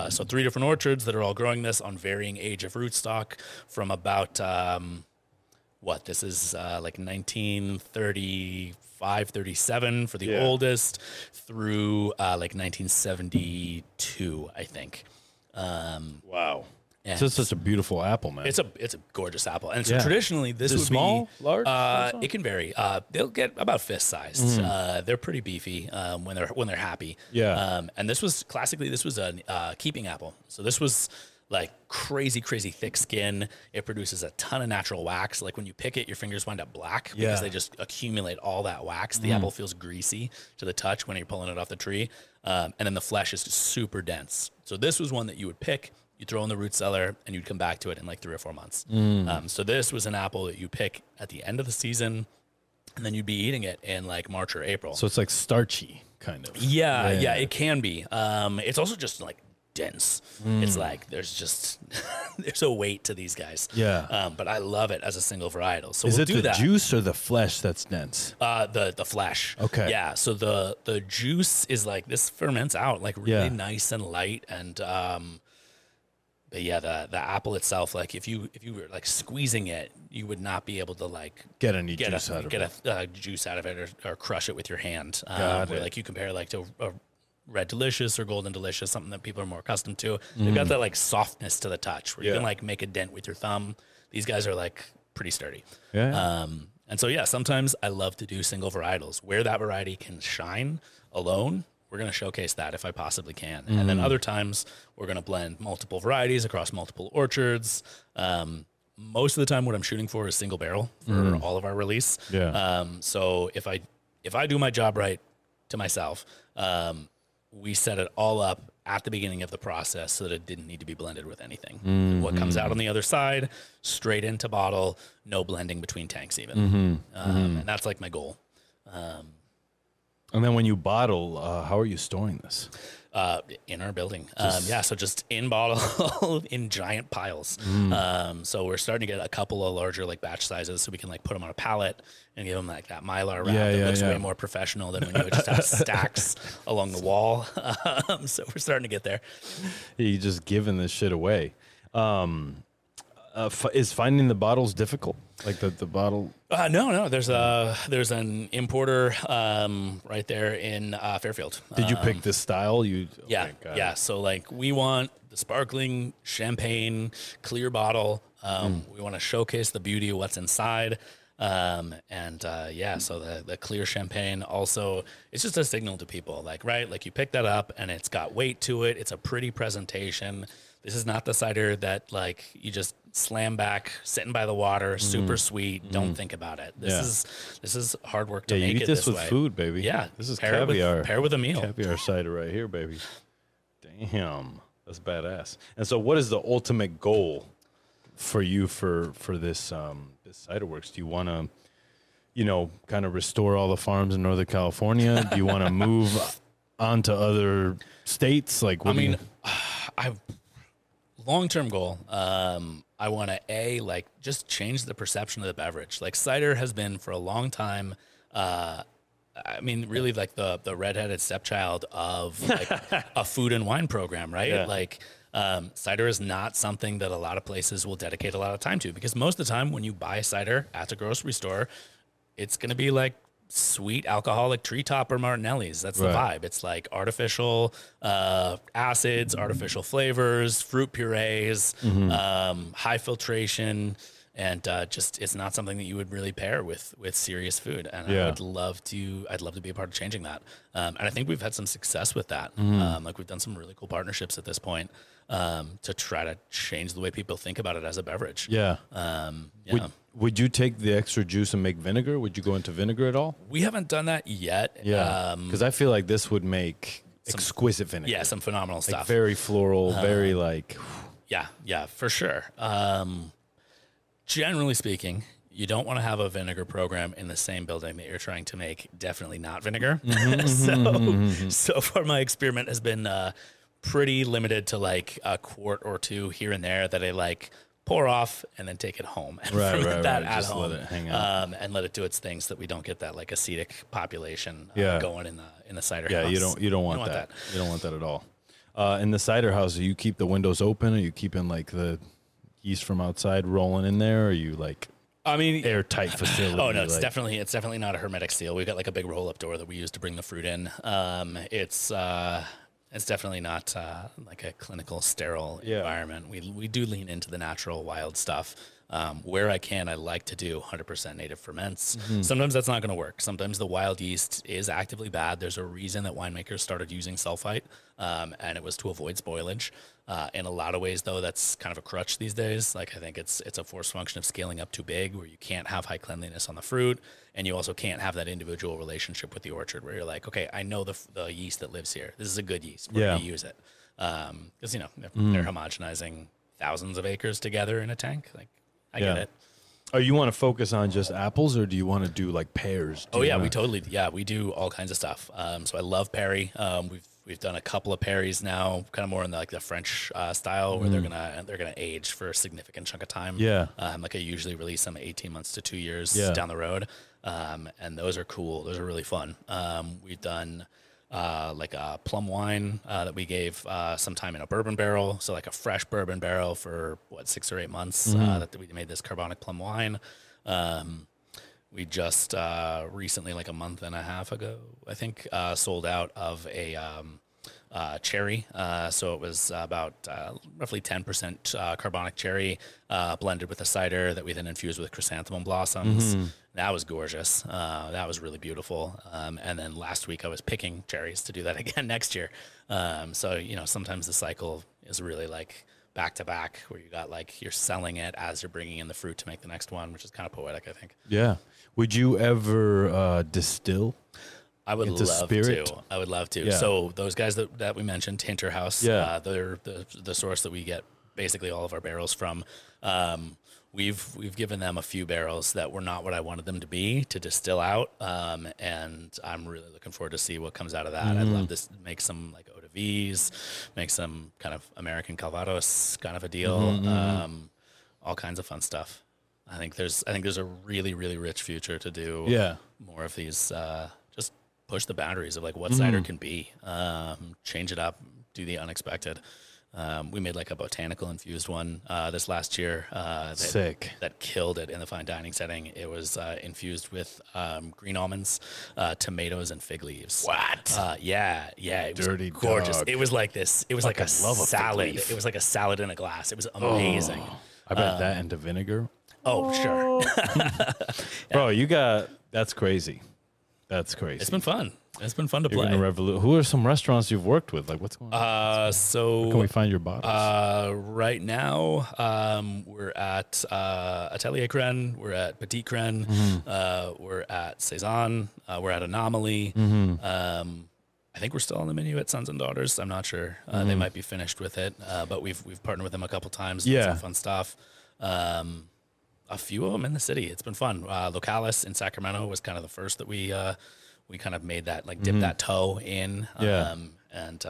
So 3 different orchards that are all growing this on varying age of rootstock from about, this is like 1935, 37 for the oldest through like 1972, I think. Wow. So it's such a beautiful apple, man. It's a gorgeous apple, and so traditionally this would small, be large. It can vary. They'll get about fist sized. They're pretty beefy when they're happy. Yeah. And this was a keeping apple. So this was like crazy thick skin. It produces a ton of natural wax. Like when you pick it, your fingers wind up black because they just accumulate all that wax. The apple feels greasy to the touch when you're pulling it off the tree, and then the flesh is super dense. So this was one that you would pick. You throw in the root cellar, and you'd come back to it in like 3 or 4 months. So this was an apple that you pick at the end of the season, and then you'd be eating it in like March or April. So it's like starchy, kind of. Yeah, it can be. It's also just like dense. It's like there's a weight to these guys. Yeah. But I love it as a single varietal. So is we'll it do the that. juice or the flesh that's dense? The flesh. Okay. Yeah. So the juice is like this ferments out like really nice and light and but yeah, the apple itself, like if you were like squeezing it, you would not be able to like get juice out of it. Get a juice out of it or crush it with your hand. Got it. Like you compare like to a Red Delicious or Golden Delicious, something that people are more accustomed to. They've got that like softness to the touch where you can like make a dent with your thumb. These guys are like pretty sturdy. Yeah. And so yeah, sometimes I love to do single varietals where that variety can shine alone. We're going to showcase that if I possibly can. And then other times we're going to blend multiple varieties across multiple orchards. Most of the time what I'm shooting for is single barrel for all of our release. Yeah. So if I do my job right to myself, we set it all up at the beginning of the process so that it didn't need to be blended with anything. What comes out on the other side, straight into bottle, no blending between tanks even. And that's like my goal. And then when you bottle, how are you storing this? In our building. So just in bottle in giant piles. So we're starting to get a couple of larger like batch sizes so we can like put them on a pallet and give them like that Mylar wrap that looks way more professional than when you would just have stacks along the wall. So we're starting to get there. You're just giving this shit away. Is finding the bottles difficult? Like the bottle? No. There's an importer right there in Fairfield. Did you pick this style? Yeah. So like we want the sparkling champagne clear bottle. We want to showcase the beauty of what's inside. So the clear champagne also, it's just a signal to people, like, right? Like you pick that up and it's got weight to it. It's a pretty presentation. This is not the cider that like you just slam back, sitting by the water, super sweet. Don't think about it. This is hard work to make you eat it this with way. food, baby. Yeah. This is pair caviar. Pair with a meal. Caviar cider right here, baby. Damn. That's badass. And so what is the ultimate goal for you for this this Ciderworks? Do you want to, kind of restore all the farms in Northern California? Do you want to move on to other states? Like, long-term goal, I want to just change the perception of the beverage. Like cider has been for a long time, really like the redheaded stepchild of like a food and wine program, right? Yeah. Like cider is not something that a lot of places will dedicate a lot of time to, because most of the time when you buy cider at a grocery store, it's going to be like sweet alcoholic treetop or Martinelli's. That's the vibe. It's like artificial acids, artificial flavors, fruit purees, high filtration. and just it's not something that you would really pair with serious food. And I'd love to be a part of changing that. And I think we've had some success with that. Like we've done some really cool partnerships at this point to try to change the way people think about it as a beverage. Yeah. Would you take the extra juice and make vinegar? Would you go into vinegar at all? We haven't done that yet. Yeah. Because I feel like this would make exquisite vinegar. Yeah, some phenomenal like stuff. Very floral, very like... Yeah, for sure. Generally speaking, you don't want to have a vinegar program in the same building that you're trying to make definitely not vinegar. So far my experiment has been pretty limited to like a quart or two here and there that I like pour off and then take it home and ferment that at Just home. let it hang out. And let it do its thing so that we don't get that like acetic population going in the cider Yeah, house. you don't want that. You don't want that at all. In the cider house, do you keep the windows open? Are you keeping like the yeast from outside rolling in there? Or are you like airtight facility? Oh no, it's definitely not a hermetic seal. We've got like a big roll up door that we use to bring the fruit in. It's definitely not like a clinical sterile environment. We do lean into the natural wild stuff. Where I can, I like to do 100% native ferments. Sometimes that's not going to work. Sometimes the wild yeast is actively bad. There's a reason that winemakers started using sulfite, and it was to avoid spoilage. In a lot of ways, though, that's kind of a crutch these days. Like I think it's a forced function of scaling up too big, where you can't have high cleanliness on the fruit, and you also can't have that individual relationship with the orchard, where you're like, okay, I know the yeast that lives here. This is a good yeast. We're going to use it, because they're homogenizing thousands of acres together in a tank. Like I get it. Oh, you want to focus on just apples, or do you want to do like pears? We do all kinds of stuff. So I love Perry. We've done a couple of Perrys now, kind of more in the French style, where they're gonna age for a significant chunk of time. Yeah. Like I usually release them 18 months to 2 years down the road, and those are cool. Those are really fun. We've done like a plum wine that we gave some time in a bourbon barrel, so like a fresh bourbon barrel for 6 or 8 months that we made this carbonic plum wine. We just recently, like a month and a half ago, I think, sold out of a cherry. So it was about roughly 10% carbonic cherry blended with a cider that we then infused with chrysanthemum blossoms. That was gorgeous. That was really beautiful. And then last week I was picking cherries to do that again next year. So, sometimes the cycle is really like back to back, where you got like you're selling it as you're bringing in the fruit to make the next one, which is kind of poetic, I think. Yeah. Would you ever distill? I would love to. I would love to. Yeah. So those guys that we mentioned, Tinter House, they're the source that we get basically all of our barrels from. We've given them a few barrels that were not what I wanted them to be to distill out, and I'm really looking forward to see what comes out of that. I'd love to make some like eau de vies, make some kind of American Calvados kind of a deal, all kinds of fun stuff. I think there's a really, really rich future to do more of these. Just push the boundaries of like what cider can be, change it up, do the unexpected. We made like a botanical infused one this last year. That killed it in the fine dining setting. It was infused with green almonds, tomatoes, and fig leaves. What? Yeah. It was Dirty gorgeous. dog. It was like this. It was like a salad. It was like a salad in a glass. It was amazing. I bet that into vinegar. Oh, sure. Bro, that's crazy. That's crazy. It's been fun. It's been fun to play. Who are some restaurants you've worked with? Like, what's going on? So where can we find your bottles? Right now, we're at Atelier Cren. We're at Petit Cren. We're at Cezanne. We're at Anomaly. I think we're still on the menu at Sons and Daughters. I'm not sure. They might be finished with it, but we've partnered with them a couple times. Yeah, some fun stuff. A few of them in the city. It's been fun. Localis in Sacramento was kind of the first that we kind of made that, like, dip that toe in. Is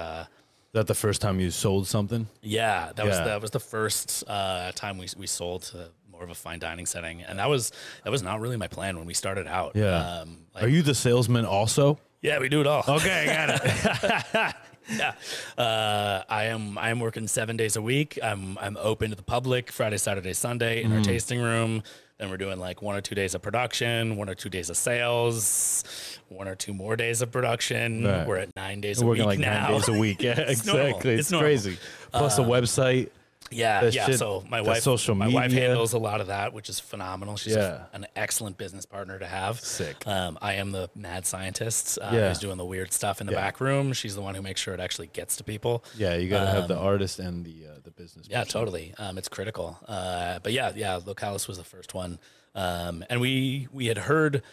that the first time you sold something? Yeah, that was the first time we sold to more of a fine dining setting, and that was not really my plan when we started out. Yeah. Are you the salesman also? Yeah, we do it all. Okay, I got it. Yeah, I am working 7 days a week. I'm open to the public Friday, Saturday, Sunday in our tasting room. Then we're doing like 1 or 2 days of production, 1 or 2 days of sales, 1 or 2 more days of production. We're at 9 days a week like now. 9 days a week. Yeah, exactly. It's crazy. Plus a website. Yeah, That yeah. shit, So my social wife media. handles a lot of that, which is phenomenal. She's Yeah. an excellent business partner to have. Sick. I am the mad scientist Yeah. who's doing the weird stuff in the back room. She's the one who makes sure it actually gets to people. Yeah, you got to have the artist and the business. Yeah, person. totally. It's critical. But yeah, Localis was the first one, and we had heard.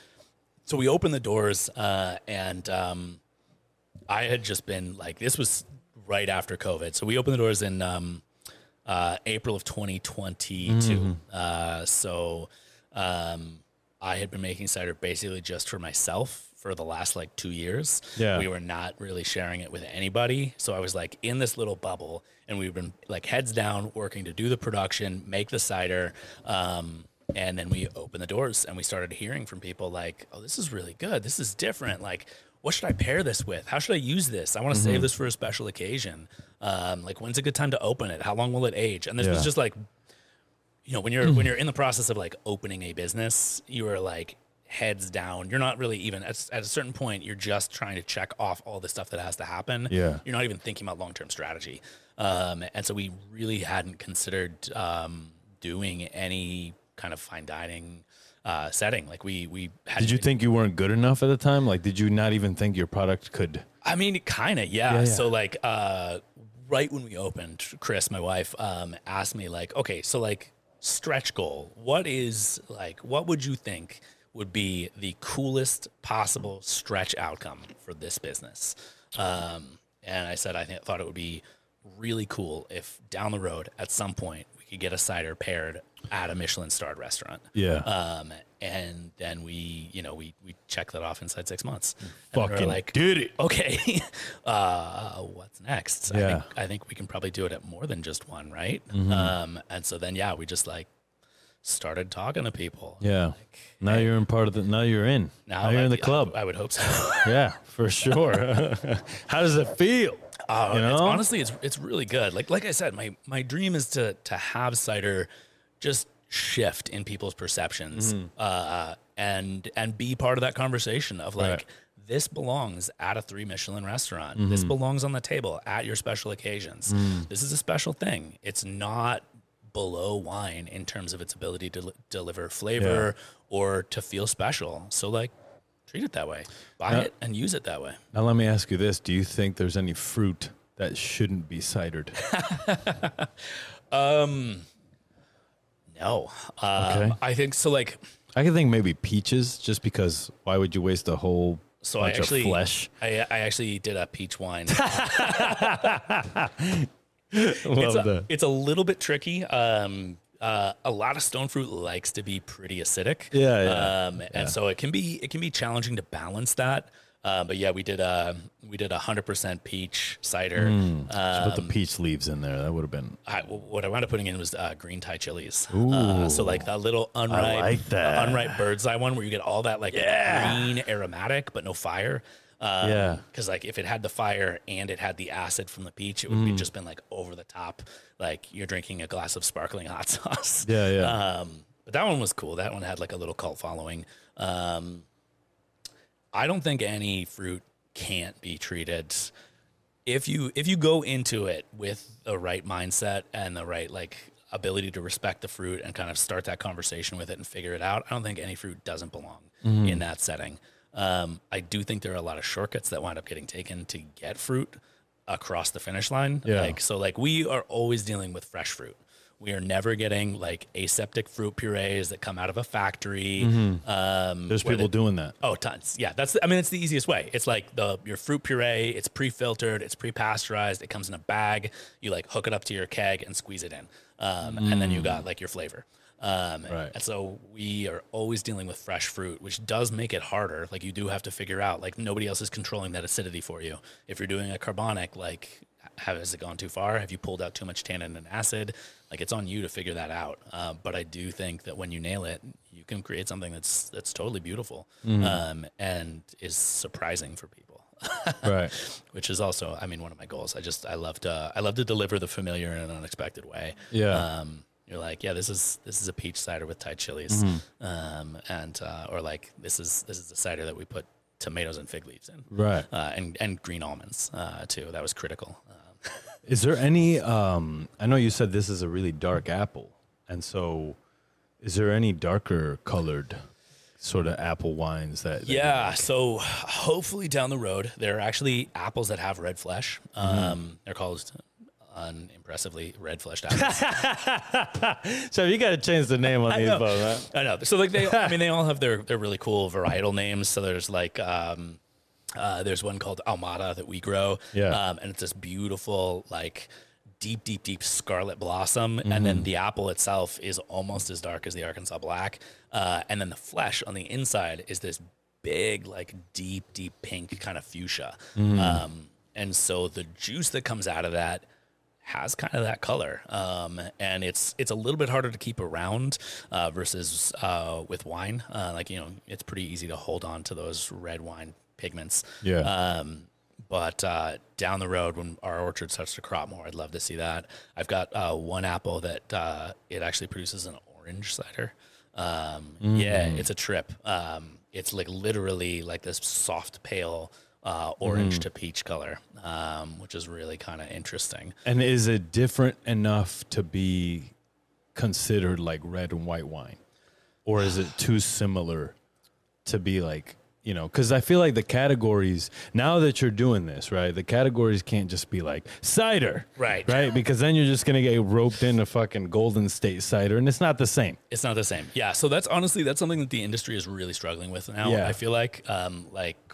So we opened the doors, and I had just been like, this was right after COVID. So we opened the doors in April of 2022. So I had been making cider basically just for myself for the last like 2 years. Yeah. We were not really sharing it with anybody. So I was like in this little bubble, and we've been like heads down working to do the production, make the cider. And then we opened the doors and we started hearing from people like, oh, this is really good. This is different. Like, what should I pair this with? How should I use this? I want to save this for a special occasion. Like, when's a good time to open it? How long will it age? And this was just like, you know, when you're in the process of like opening a business, you are like heads down. You're not really even at a certain point, you're just trying to check off all the stuff that has to happen. Yeah. You're not even thinking about long-term strategy. And so we really hadn't considered doing any kind of fine dining setting. Like we had. Did you think you weren't good enough at the time? Like, did you not even think your product could? I mean, kind of, yeah. So like, right when we opened, Chris, my wife, asked me like, okay, so like stretch goal, what would you think would be the coolest possible stretch outcome for this business? And I said, thought it would be really cool if down the road at some point we could get a cider paired at a Michelin Star Restaurant. Yeah. And then we checked that off inside 6 months. Fucking and we're like, did it. Okay. What's next? Yeah. I think we can probably do it at more than just one, right? And so then, we just like started talking to people. Yeah. Like, Now you're in part of the. Now you're in. Now you're in the club. I would hope so. Yeah, for sure. How does it feel? You know? Honestly, it's really good. Like I said, my dream is to have cider just shift in people's perceptions, and be part of that conversation of like, this belongs at a 3 Michelin restaurant. This belongs on the table at your special occasions. This is a special thing. It's not below wine in terms of its ability to deliver flavor or to feel special. So like, treat it that way. Buy it and use it that way. Now let me ask you this: do you think there's any fruit that shouldn't be cidered? No. Okay. I think so. Like, I can think maybe peaches, just because why would you waste a whole bunch of flesh? I actually did a peach wine. It's a little bit tricky. A lot of stone fruit likes to be pretty acidic. And so it can be challenging to balance that. But yeah, we did 100% peach cider. Just put the peach leaves in there. That would have been. What I wound up putting in was green Thai chilies. Ooh, so like that little unripe bird's eye one where you get all that like green aromatic but no fire. Because like if it had the fire and it had the acid from the peach, it would have just been like over the top, like you're drinking a glass of sparkling hot sauce. But that one was cool. That one had like a little cult following. I don't think any fruit can't be treated. If you go into it with the right mindset and the right like ability to respect the fruit and kind of start that conversation with it and figure it out, I don't think any fruit doesn't belong in that setting. I do think there are a lot of shortcuts that wind up getting taken to get fruit across the finish line. Like we are always dealing with fresh fruit. We are never getting like aseptic fruit purees that come out of a factory. There's people doing that. Oh, tons. Yeah, it's the easiest way. It's like your fruit puree. It's pre-filtered. It's pre-pasteurized. It comes in a bag. You like hook it up to your keg and squeeze it in, and then you got like your flavor. And so we are always dealing with fresh fruit, which does make it harder. Like you do have to figure out, like nobody else is controlling that acidity for you. If you're doing a carbonic, like has it gone too far? Have you pulled out too much tannin and acid? Like it's on you to figure that out. But I do think that when you nail it, you can create something that's totally beautiful, and is surprising for people. Which is also, I mean, one of my goals. I love to deliver the familiar in an unexpected way. You're like, yeah, this is a peach cider with Thai chilies, or like this is a cider that we put tomatoes and fig leaves in, and green almonds too. That was critical. Is there any, I know you said this is a really dark apple. And so is there any darker colored sort of apple wines that yeah, so hopefully down the road, there are actually apples that have red flesh. They're called unimpressively red fleshed apples. So you got to change the name on these both, right? I know. So like they all have their really cool varietal names. So there's like there's one called Almada that we grow. Yeah. And it's this beautiful like deep scarlet blossom, and then the apple itself is almost as dark as the Arkansas Black, and then the flesh on the inside is this big like deep pink kind of fuchsia, and so the juice that comes out of that has kind of that color, and it's a little bit harder to keep around versus with wine. Like, you know, it's pretty easy to hold on to those red wine pigments. Yeah. But down the road, when our orchard starts to crop more, I'd love to see that. I've got one apple that it actually produces an orange cider. Yeah, it's a trip. It's like literally like this soft, pale orange to peach color, which is really kind of interesting. And is it different enough to be considered like red and white wine? Or is it too similar to be like, you know, because I feel like the categories, now that you're doing this, right, the categories can't just be like cider. Right. Because then you're just going to get roped into fucking Golden State cider, and it's not the same. It's not the same. Yeah. So that's something that the industry is really struggling with now. Yeah. I feel like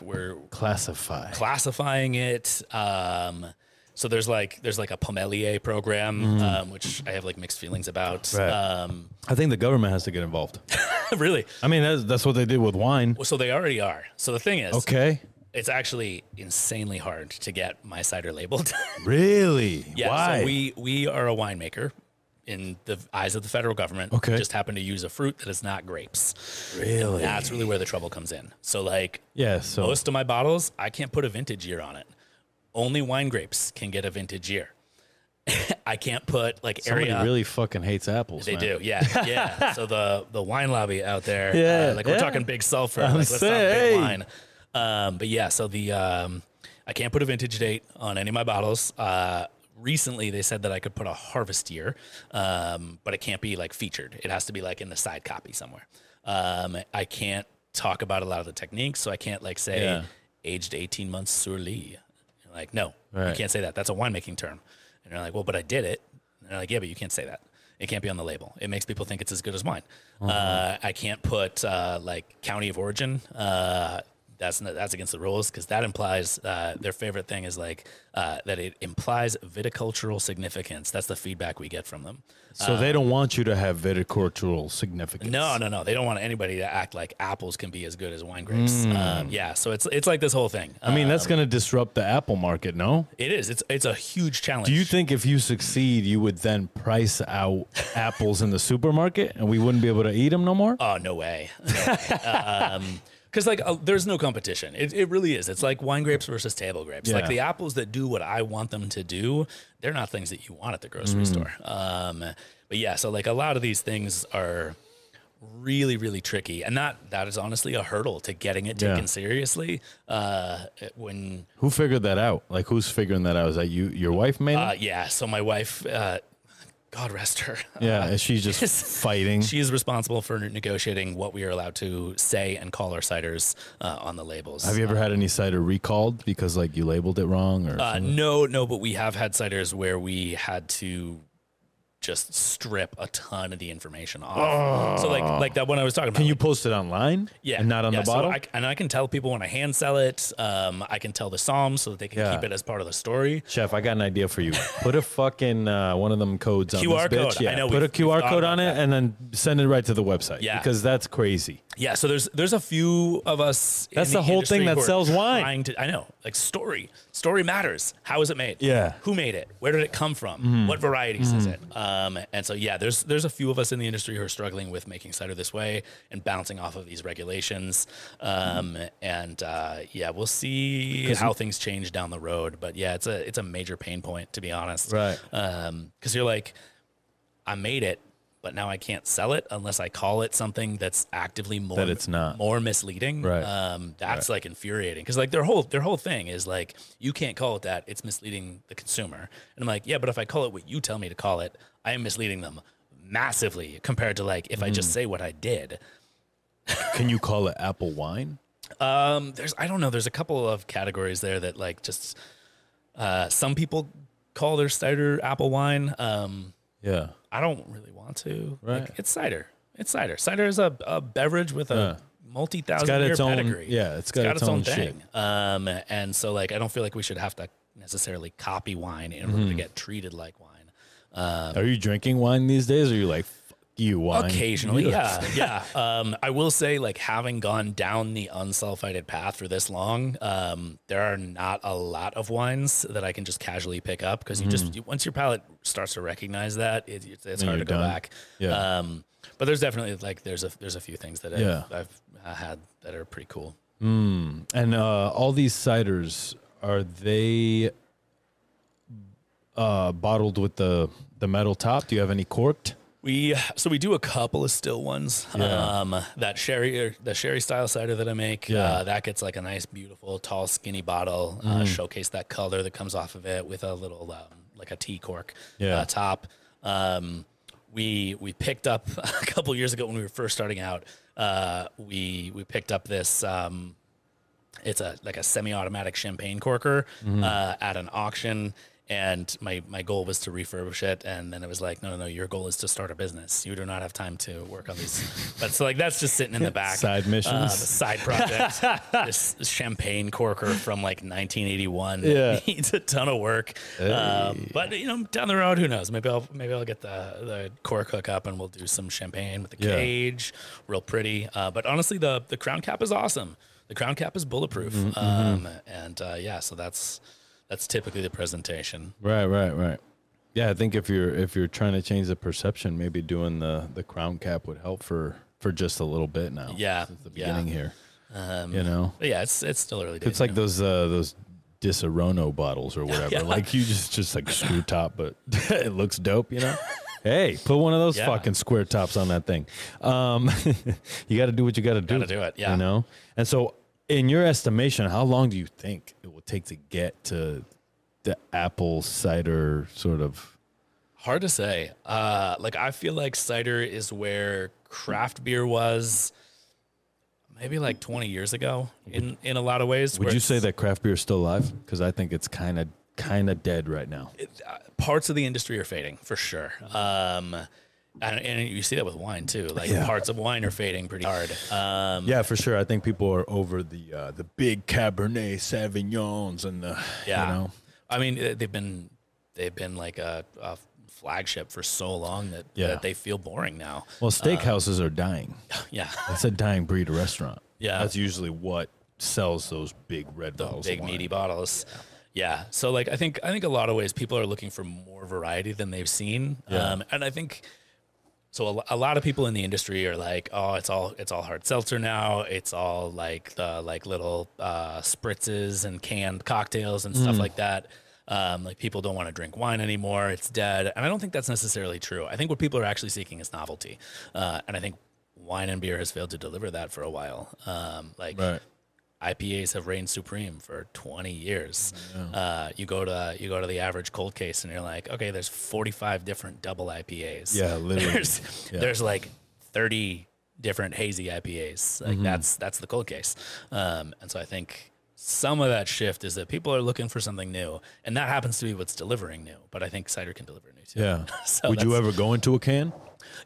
we're classifying it. So there's like a Pomelier program, which I have like mixed feelings about. Right. I think the government has to get involved. Really? I mean, that's what they did with wine. Well, so they already are. So the thing is, okay, it's actually insanely hard to get my cider labeled. Really? Yeah. Why? So we are a winemaker in the eyes of the federal government. Okay. We just happen to use a fruit that is not grapes. Really? And that's really where the trouble comes in. So like, Yeah. So most of my bottles, I can't put a vintage year on it. Only wine grapes can get a vintage year. I can't put like somebody area. really fucking hates apples. They man. do, yeah. So the wine lobby out there, we're talking big sulfur. Let's talk big wine. But yeah, so I can't put a vintage date on any of my bottles. Recently, they said that I could put a harvest year, but it can't be like featured. It has to be like in the side copy somewhere. I can't talk about a lot of the techniques, so I can't like say aged 18 months sur lie. Like, no, you can't say that. That's a winemaking term. And they're like, well, but I did it. And they're like, yeah, but you can't say that. It can't be on the label. It makes people think it's as good as wine. I can't put like county of origin. That's against the rules, because that implies their favorite thing is like that it implies viticultural significance. That's the feedback we get from them. So they don't want you to have viticultural significance. No. They don't want anybody to act like apples can be as good as wine grapes. Yeah, so it's like this whole thing. I mean, that's going to disrupt the apple market, no? It is. It's a huge challenge. Do you think if you succeed, you would then price out apples in the supermarket and we wouldn't be able to eat them no more? Oh, no way. Because like there's no competition. It really is. It's like wine grapes versus table grapes. Yeah. Like the apples that do what I want them to do, they're not things that you want at the grocery store. But yeah, so like a lot of these things are really, really tricky, and that is honestly a hurdle to getting it taken seriously. Who figured that out? Like, who's figuring that out? Is that your wife mainly? Yeah. So my wife. God rest her. Yeah, is she just fighting? She is responsible for negotiating what we are allowed to say and call our ciders on the labels. Have you ever had any cider recalled because like you labeled it wrong or No, but we have had ciders where we had to just strip a ton of the information off. So like that one I was talking about. Can you post it online? Yeah. And not on the bottle? So I can tell people when I hand sell it. I can tell the psalm so that they can keep it as part of the story. Chef, I got an idea for you. Put a fucking one of them codes on QR this bitch. code. Yeah. I know. Put a QR code on it and then send it right to the website. Yeah. Because that's crazy. Yeah, so there's a few of us. That's the whole thing that sells wine. I know, like story matters. How is it made? Yeah. Who made it? Where did it come from? What varieties is it? And so yeah, there's a few of us in the industry who are struggling with making cider this way and bouncing off of these regulations. Yeah, we'll see how things change down the road. But yeah, it's a major pain point, to be honest. Right. Because you're like, I made it, but now I can't sell it unless I call it something that's actively more misleading. Right. That's like infuriating because like their whole thing is like, you can't call it that. It's misleading the consumer. And I'm like, yeah, but if I call it what you tell me to call it, I am misleading them massively compared to like if I just say what I did. Can you call it apple wine? I don't know. There's a couple of categories there that like just some people call their cider apple wine. Yeah. I don't really want to. Right. Like, it's cider. It's cider. Cider is a beverage with a multi-thousand-year pedigree. It's got its own thing. And so like I don't feel like we should have to necessarily copy wine in order to get treated like wine. Are you drinking wine these days, or are you like, fuck you, wine? Occasionally, yeah. I will say, like, having gone down the unsulfited path for this long, there are not a lot of wines that I can just casually pick up because once your palate starts to recognize that, it's hard to go back. Yeah. But there's definitely like there's a few things that I've had that are pretty cool. And all these ciders, are they bottled with the metal top? Do you have any corked? We do a couple of still ones. Yeah. The sherry style cider that I make, that gets like a nice, beautiful, tall, skinny bottle. Showcase that color that comes off of it with a little like a tea cork top. We picked up a couple years ago when we were first starting out. We picked up this. It's like a semi-automatic champagne corker at an auction. And my goal was to refurbish it, and then it was like, no, your goal is to start a business. You do not have time to work on these. But so like that's just sitting in the back. Side missions, the side project. this champagne corker from like 1981 needs a ton of work. But down the road, who knows? Maybe I'll get the cork hook up, and we'll do some champagne with the cage, real pretty. But honestly, the crown cap is awesome. The crown cap is bulletproof, so that's typically the presentation. Right. Yeah, I think if you're trying to change the perception, maybe doing the crown cap would help for just a little bit now. Yeah, since the beginning here. But yeah, it's still early days. It's like those Disaronno bottles or whatever. Like you just like screw top, but it looks dope. Hey, put one of those fucking square tops on that thing. You got to do what you got to do. Got to do it. Yeah. And so, in your estimation, how long do you think it will take to get to the apple cider sort of? Hard to say. Like I feel like cider is where craft beer was maybe like 20 years ago in a lot of ways. Would you say that craft beer is still alive? Because I think it's kind of dead right now. Parts of the industry are fading for sure. And you see that with wine too. Like parts of wine are fading pretty hard. Yeah, for sure. I think people are over the big Cabernet Sauvignons and the I mean, they've been like a flagship for so long that they feel boring now. Well, steakhouses are dying. Yeah, that's a dying breed of restaurant. Yeah, that's usually what sells those big red bottles, big meaty bottles. Yeah. So like I think a lot of ways people are looking for more variety than they've seen. And I think. So a lot of people in the industry are like, oh, it's all hard seltzer now. It's all like the little spritzes and canned cocktails and stuff like that. Like people don't want to drink wine anymore. It's dead. And I don't think that's necessarily true. I think what people are actually seeking is novelty. And I think wine and beer has failed to deliver that for a while. Right. IPAs have reigned supreme for 20 years. You go to the average cold case and you're like, okay, there's 45 different double IPAs. Yeah, literally. There's like 30 different hazy IPAs. Like that's the cold case. And so I think some of that shift is that people are looking for something new, and that happens to be what's delivering new. But I think cider can deliver new too. Yeah. So would you ever go into a can?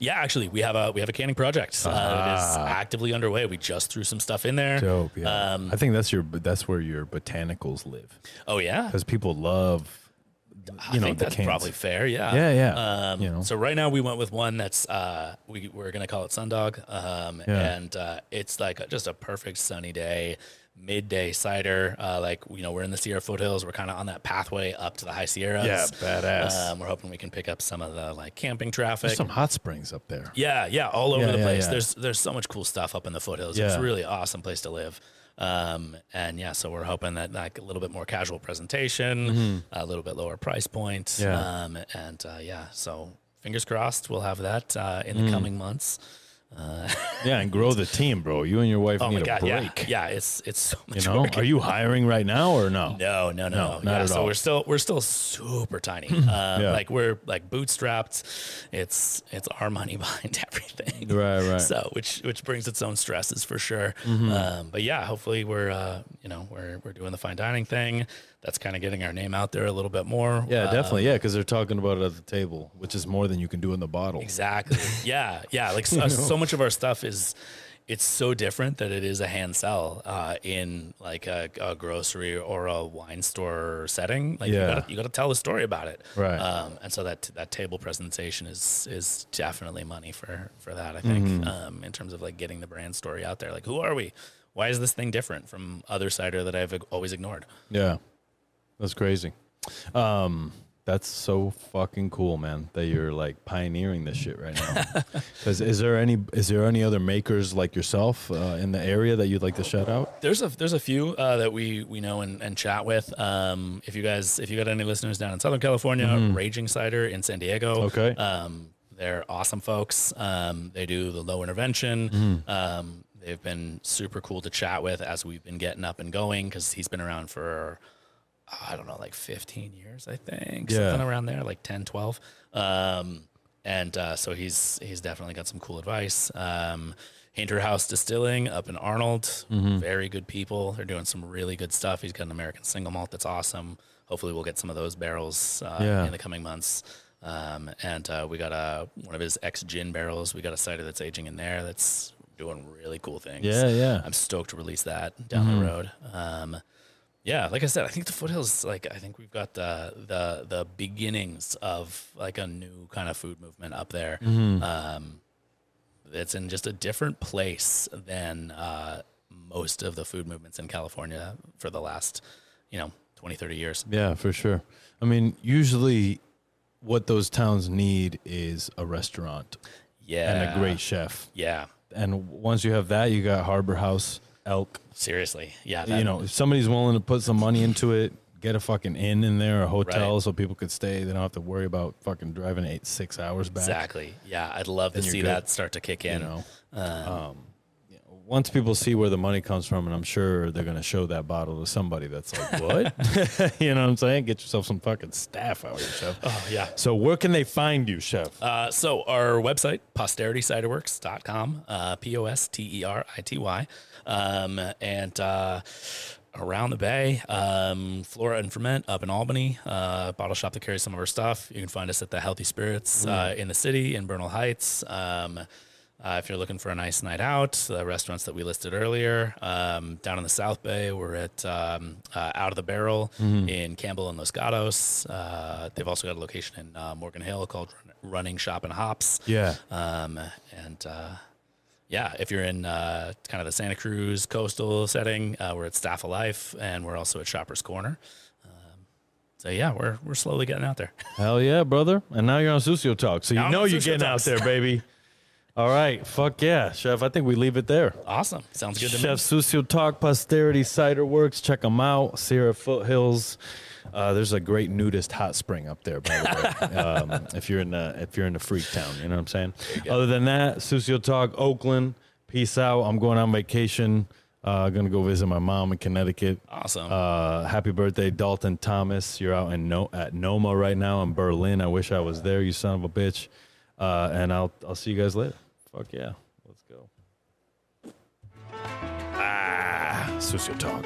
Yeah, actually, we have a canning project. It is actively underway. We just threw some stuff in there. Dope. Yeah. I think that's where your botanicals live. Oh yeah, because people love. I think that's probably fair. Yeah. Yeah. So right now we went with one that's we're gonna call it Sundog, and it's like just a perfect sunny day. Midday cider, we're in the Sierra foothills. We're kind of on that pathway up to the high Sierras. Yeah, badass. We're hoping we can pick up some of the camping traffic. There's some hot springs up there. Yeah, all over the place. Yeah. There's so much cool stuff up in the foothills. It's a really awesome place to live. So we're hoping that like a little bit more casual presentation, a little bit lower price point. So fingers crossed, we'll have that in the coming months. Yeah, and grow the team, bro. You and your wife need a break. Yeah, it's so much work. Are you hiring right now or no? No, not at all. We're still super tiny. Like we're like bootstrapped. It's our money behind everything. Right. So which brings its own stresses for sure. But yeah, hopefully we're doing the fine dining thing. That's kind of getting our name out there a little bit more. Yeah, definitely. Yeah, because they're talking about it at the table, which is more than you can do in the bottle. Exactly. Yeah. Like so much of our stuff it's so different that it is a hand sell in like a grocery or a wine store setting. Like you gotta tell the story about it. Right. And so that table presentation is definitely money for that, I think, in terms of like getting the brand story out there. Like, who are we? Why is this thing different from other cider that I've always ignored? Yeah. That's crazy. That's so fucking cool, man, that you're like pioneering this shit right now. Because is there any other makers like yourself in the area that you'd like to shout out? There's a few that we know and chat with. If you got any listeners down in Southern California, Raging Cider in San Diego. Okay. They're awesome folks. They do the low intervention. They've been super cool to chat with as we've been getting up and going, because he's been around for, I don't know, like 15 years, I think. Yeah. Something around there, like 10, 12. So he's definitely got some cool advice. Hinter House Distilling up in Arnold, very good people. They're doing some really good stuff. He's got an American single malt that's awesome. Hopefully we'll get some of those barrels in the coming months. We got one of his ex-gin barrels. We got a cider that's aging in there that's doing really cool things. Yeah. I'm stoked to release that down the road. Like I said, I think the Foothills, like, I think we've got the beginnings of like a new kind of food movement up there. It's in just a different place than most of the food movements in California for the last, 20, 30 years. Yeah, for sure. I mean, usually what those towns need is a restaurant. Yeah. And a great chef. Yeah. And once you have that, you got Harbor House, Elk. Seriously. Yeah. If somebody's willing to put some money into it, get a fucking inn in there, a hotel, so people could stay. They don't have to worry about fucking driving 6 hours back. Exactly. Yeah. I'd love to see that start to kick in. Once people see where the money comes from, and I'm sure they're going to show that bottle to somebody that's like, what? You know what I'm saying? Get yourself some fucking staff out here, chef. Oh, yeah. So where can they find you, chef? So our website, posterityciderworks.com, POSTERITY. Around the bay, Flora and Ferment up in Albany, bottle shop that carries some of our stuff. You can find us at the Healthy Spirits in the city in Bernal Heights. If you're looking for a nice night out, the restaurants that we listed earlier, down in the South Bay, we're at Out of the Barrel in Campbell and Los Gatos. They've also got a location in Morgan Hill called Running Shop and Hops. Yeah. If you're in kind of the Santa Cruz coastal setting, we're at Staff of Life, and we're also at Shopper's Corner. We're slowly getting out there. Hell yeah, brother. And now you're on Sucio Talk, so you're getting out there, baby. All right. Fuck yeah, chef. I think we leave it there. Awesome. Sounds good to me. Chef Sucio Talk, Posterity Ciderworks. Check them out. Sierra Foothills. There's a great nudist hot spring up there, by the way. If you're in the freak town, you know what I'm saying? Other than that, Sucio Talk, Oakland. Peace out. I'm going on vacation. Gonna go visit my mom in Connecticut. Awesome. Happy birthday, Dalton Thomas. You're out at Noma right now in Berlin. I wish I was there, you son of a bitch. And I'll see you guys later. Fuck yeah. Let's go. Sucio Talk.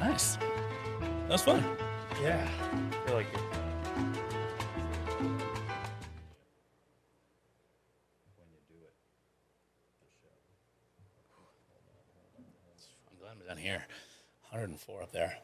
Nice. That was fun. Yeah. I feel like it. When you do it. I'm glad I'm down here. 104 up there.